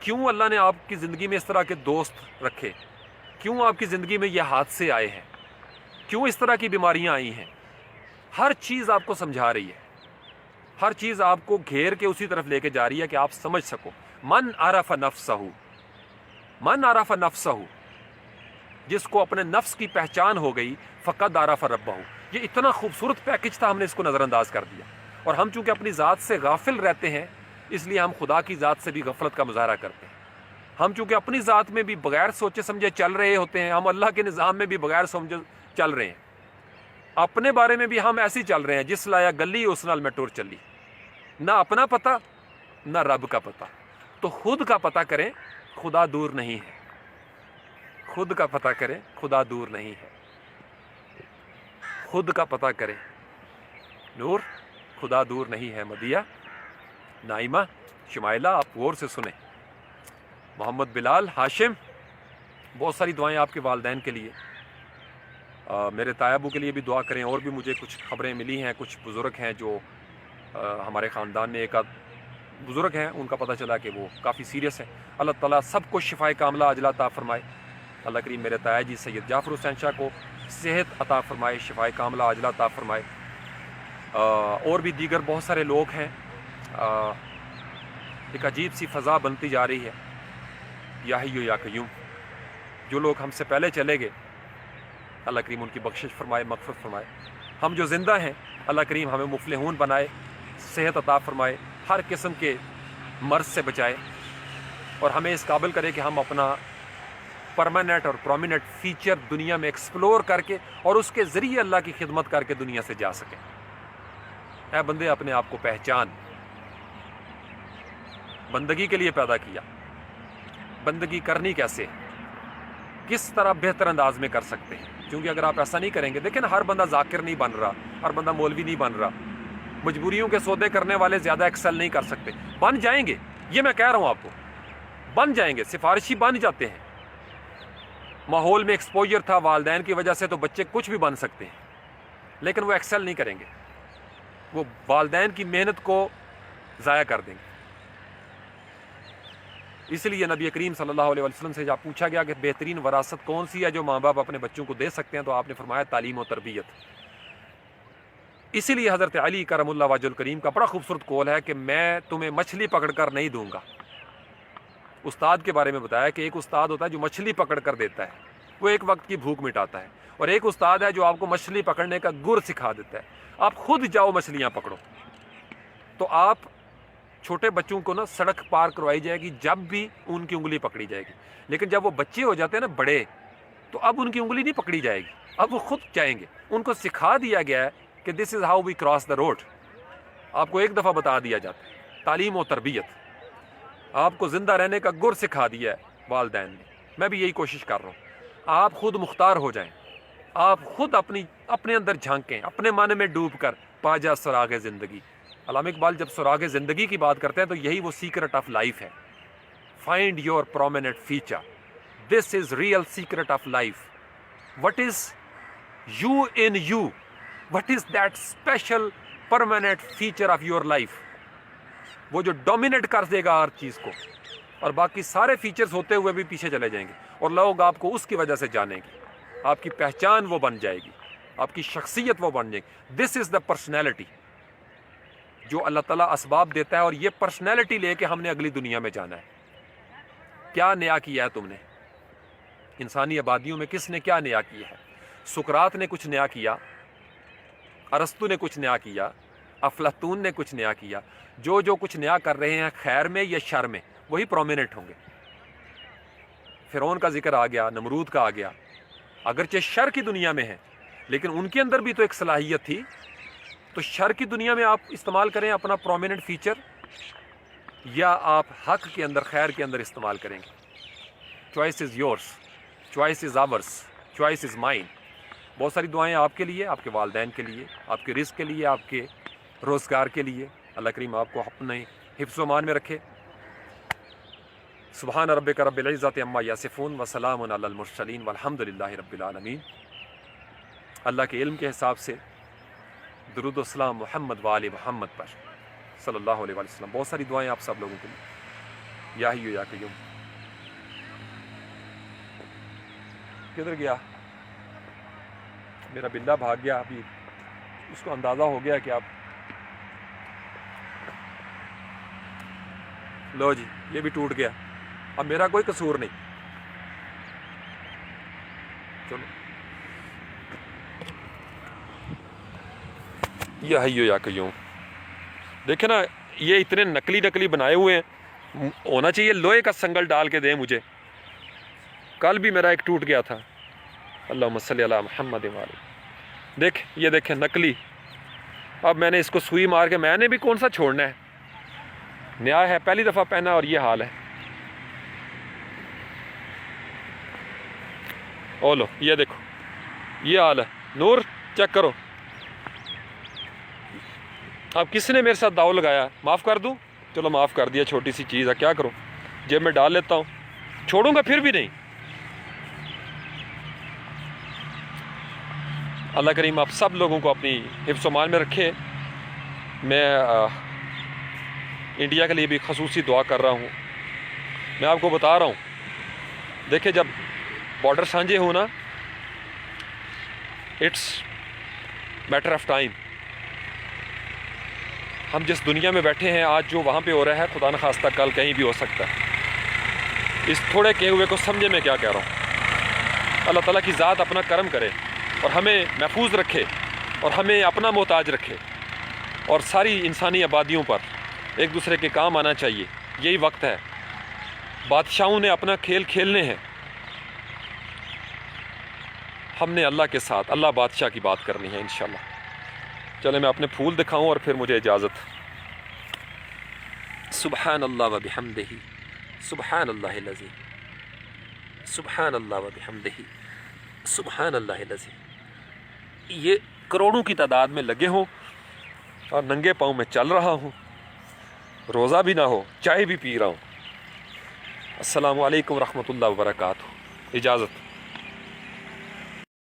کیوں اللہ نے آپ کی زندگی میں اس طرح کے دوست رکھے؟ کیوں آپ کی زندگی میں یہ حادثے آئے ہیں؟ کیوں اس طرح کی بیماریاں آئی ہیں؟ ہر چیز آپ کو سمجھا رہی ہے، ہر چیز آپ کو گھیر کے اسی طرف لے کے جا رہی ہے کہ آپ سمجھ سکو۔ من عرف نفسہ، جس کو اپنے نفس کی پہچان ہو گئی، فقد عرف ربہ۔ یہ اتنا خوبصورت پیکج تھا، ہم نے اس کو نظر انداز کر دیا، اور ہم چونکہ اپنی ذات سے غافل رہتے ہیں، اس لیے ہم خدا کی ذات سے بھی غفلت کا مظاہرہ کرتے ہیں۔ ہم چونکہ اپنی ذات میں بھی بغیر سوچے سمجھے چل رہے ہوتے ہیں، ہم اللہ کے نظام میں بھی بغیر سمجھے چل رہے ہیں، اپنے بارے میں بھی ہم ایسے ہی چل رہے ہیں، جس لایا گلی اس نال میں ٹور چلی، نہ اپنا پتہ نہ رب کا پتہ۔ تو خود کا پتہ کریں، خدا دور نہیں ہے، خود کا پتہ کریں، خدا دور نہیں ہے، خود کا پتہ کریں۔ نور، خدا دور نہیں ہے۔ مدیہ، نائمہ، شمائلہ، آپ غور سے سنیں۔ محمد بلال، ہاشم، بہت ساری دعائیں آپ کے والدین کے لیے۔ میرے تایابو کے لیے بھی دعا کریں. اور بھی مجھے کچھ خبریں ملی ہیں, کچھ بزرگ ہیں جو ہمارے خاندان میں ایک بزرگ ہیں, ان کا پتہ چلا کہ وہ کافی سیریس ہیں. اللہ تعالیٰ سب کو شفائے کاملہ عاجلہ عطا فرمائے. اللہ کریم میرے تایا جی سید جعفر حسین شاہ کو صحت عطا فرمائے, شفائے کاملہ عاجلہ عطا فرمائے. اور بھی دیگر بہت سارے لوگ ہیں. ایک عجیب سی فضا بنتی جا رہی ہے, یا حی یا قیوم. جو لوگ ہم سے پہلے چلے گئے اللہ کریم ان کی بخشش فرمائے, مغفرت فرمائے. ہم جو زندہ ہیں اللہ کریم ہمیں مفلحون بنائے, صحت عطا فرمائے, ہر قسم کے مرض سے بچائے, اور ہمیں اس قابل کرے کہ ہم اپنا پرماننٹ اور پرومیننٹ فیچر دنیا میں ایکسپلور کر کے اور اس کے ذریعے اللہ کی خدمت کر کے دنیا سے جا سکیں. اے بندے اپنے آپ کو پہچان, بندگی کے لیے پیدا کیا, بندگی کرنی کیسے, کس طرح بہتر انداز میں کر سکتے ہیں. کیونکہ اگر آپ ایسا نہیں کریں گے, دیکھیں نا, ہر بندہ ذاکر نہیں بن رہا, ہر بندہ مولوی نہیں بن رہا. مجبوریوں کے سودے کرنے والے زیادہ ایکسل نہیں کر سکتے. بن جائیں گے, یہ میں کہہ رہا ہوں آپ کو, بن جائیں گے, سفارشی بن جاتے ہیں. ماحول میں ایکسپوجر تھا والدین کی وجہ سے, تو بچے کچھ بھی بن سکتے ہیں, لیکن وہ ایکسل نہیں کریں گے, وہ والدین کی محنت کو ضائع کر دیں گے. اس لیے نبی کریم صلی اللہ علیہ وسلم سے جب پوچھا گیا کہ بہترین وراثت کون سی ہے جو ماں باپ اپنے بچوں کو دے سکتے ہیں, تو آپ نے فرمایا تعلیم و تربیت. اسی لیے حضرت علی کرم اللہ وجہ الکریم کا بڑا خوبصورت قول ہے کہ میں تمہیں مچھلی پکڑ کر نہیں دوں گا. استاد کے بارے میں بتایا کہ ایک استاد ہوتا ہے جو مچھلی پکڑ کر دیتا ہے, وہ ایک وقت کی بھوک مٹاتا ہے, اور ایک استاد ہے جو آپ کو مچھلی پکڑنے کا گر سکھا دیتا ہے. آپ خود جاؤ مچھلیاں پکڑو. تو آپ چھوٹے بچوں کو نا سڑک پار کروائی جائے گی جب بھی ان کی انگلی پکڑی جائے گی, لیکن جب وہ بچے ہو جاتے ہیں نا بڑے, تو اب ان کی انگلی نہیں پکڑی جائے گی, اب وہ خود جائیں گے. ان کو سکھا دیا گیا ہے کہ this is how we cross the road. آپ کو ایک دفعہ بتا دیا جاتا ہے. تعلیم و تربیت, آپ کو زندہ رہنے کا گر سکھا دیا ہے والدین نے. میں بھی یہی کوشش کر رہا ہوں. آپ خود مختار ہو جائیں, آپ خود اپنے اندر جھانکیں, اپنے معنی میں ڈوب کر پا جا سراغ زندگی. علامہ اقبال جب سراغ زندگی کی بات کرتے ہیں تو یہی وہ سیکرٹ آف لائف ہے. Find your prominent feature, this is real secret of life. What is you in you, what is that special permanent feature of your life, وہ جو ڈومینیٹ کر دے گا ہر چیز کو, اور باقی سارے فیچرز ہوتے ہوئے بھی پیچھے چلے جائیں گے, اور لوگ آپ کو اس کی وجہ سے جانیں گے. آپ کی پہچان وہ بن جائے گی, آپ کی شخصیت وہ بن جائے گی. دس از دا پرسنالٹی جو اللہ تعالیٰ اسباب دیتا ہے, اور یہ پرسنالٹی لے کے ہم نے اگلی دنیا میں جانا ہے. کیا نیا کیا ہے تم نے انسانی آبادیوں میں؟ کس نے کیا نیا کیا ہے؟ سقراط نے کچھ نیا کیا, ارسطو نے کچھ نیا کیا, افلاطون نے کچھ نیا کیا. جو کچھ نیا کر رہے ہیں خیر میں یا شر میں, وہی پرومیننٹ ہوں گے. فرعون کا ذکر آ گیا, نمرود کا آ گیا, اگرچہ شر کی دنیا میں ہے لیکن ان کے اندر بھی تو ایک صلاحیت تھی. تو شر کی دنیا میں آپ استعمال کریں اپنا پرومیننٹ فیچر, یا آپ حق کے اندر, خیر کے اندر استعمال کریں گے. Choice is yours, choice is ours, choice is mine. بہت ساری دعائیں آپ کے لیے, آپ کے والدین کے لیے, آپ کے رزق کے لیے, آپ کے روزگار کے لیے. اللہ کریم آپ کو اپنے حفظ و امان میں رکھے. سبحان ربک رب العزت عما یصفون وسلام علی المرسلین والحمد للہ رب العالمین. اللہ کے علم کے حساب سے درود و السلام محمد وآل محمد پر صلی اللہ علیہ وسلم. بہت ساری دعائیں آپ سب لوگوں کے لیے. یا حی یا قیوم. کدھر گیا میرا بلہ؟ بھاگ گیا. ابھی اس کو اندازہ ہو گیا کہ آپ, لو جی یہ بھی ٹوٹ گیا. اب میرا کوئی قصور نہیں. چلو یا حی یا قیوم. دیکھیں نا یہ اتنے نقلی بنائے ہوئے ہیں, ہونا چاہیے لوہے کا سنگل ڈال کے دیں مجھے. کل بھی میرا ایک ٹوٹ گیا تھا. اللہم صلی علی محمد وآلہ. دیکھ یہ دیکھیں نقلی. اب میں نے اس کو سوئی مار کے, میں نے بھی کون سا چھوڑنا ہے, نیا ہے پہلی دفعہ پہنا اور یہ حال ہے. او لو یہ دیکھو یہ حال ہے. نور چیک کرو. اب کس نے میرے ساتھ داؤ لگایا؟ معاف کر دوں؟ چلو معاف کر دیا, چھوٹی سی چیز ہے, کیا کروں, جیب میں ڈال لیتا ہوں, چھوڑوں گا پھر بھی نہیں. اللہ کریم آپ سب لوگوں کو اپنی حفظ و امان میں رکھے۔ میں انڈیا کے لیے بھی خصوصی دعا کر رہا ہوں۔ میں آپ کو بتا رہا ہوں، دیکھیں جب بارڈر سانجھے ہو نا، اٹس میٹر آف ٹائم۔ ہم جس دنیا میں بیٹھے ہیں آج، جو وہاں پہ ہو رہا ہے، خدا نخواستہ کل کہیں بھی ہو سکتا ہے۔ اس تھوڑے کہے ہوئے کو سمجھے میں کیا کہہ رہا ہوں۔ اللہ تعالیٰ کی ذات اپنا کرم کرے اور ہمیں محفوظ رکھے اور ہمیں اپنا محتاج رکھے، اور ساری انسانی آبادیوں پر ایک دوسرے کے کام آنا چاہیے۔ یہی وقت ہے، بادشاہوں نے اپنا کھیل کھیلنے ہیں، ہم نے اللہ کے ساتھ اللہ بادشاہ کی بات کرنی ہے انشاءاللہ۔ چلے میں اپنے پھول دکھاؤں اور پھر مجھے اجازت۔ سبحان اللہ و بحمدہ، سبحان اللہ العظیم، سبحان اللہ و بحمدہ، سبحان اللہ العظیم۔ یہ کروڑوں کی تعداد میں لگے ہوں اور ننگے پاؤں میں چل رہا ہوں، روزہ بھی نہ ہو، چائے بھی پی رہا ہوں۔ السلام علیکم ورحمۃ اللہ وبرکاتہ۔ اجازت۔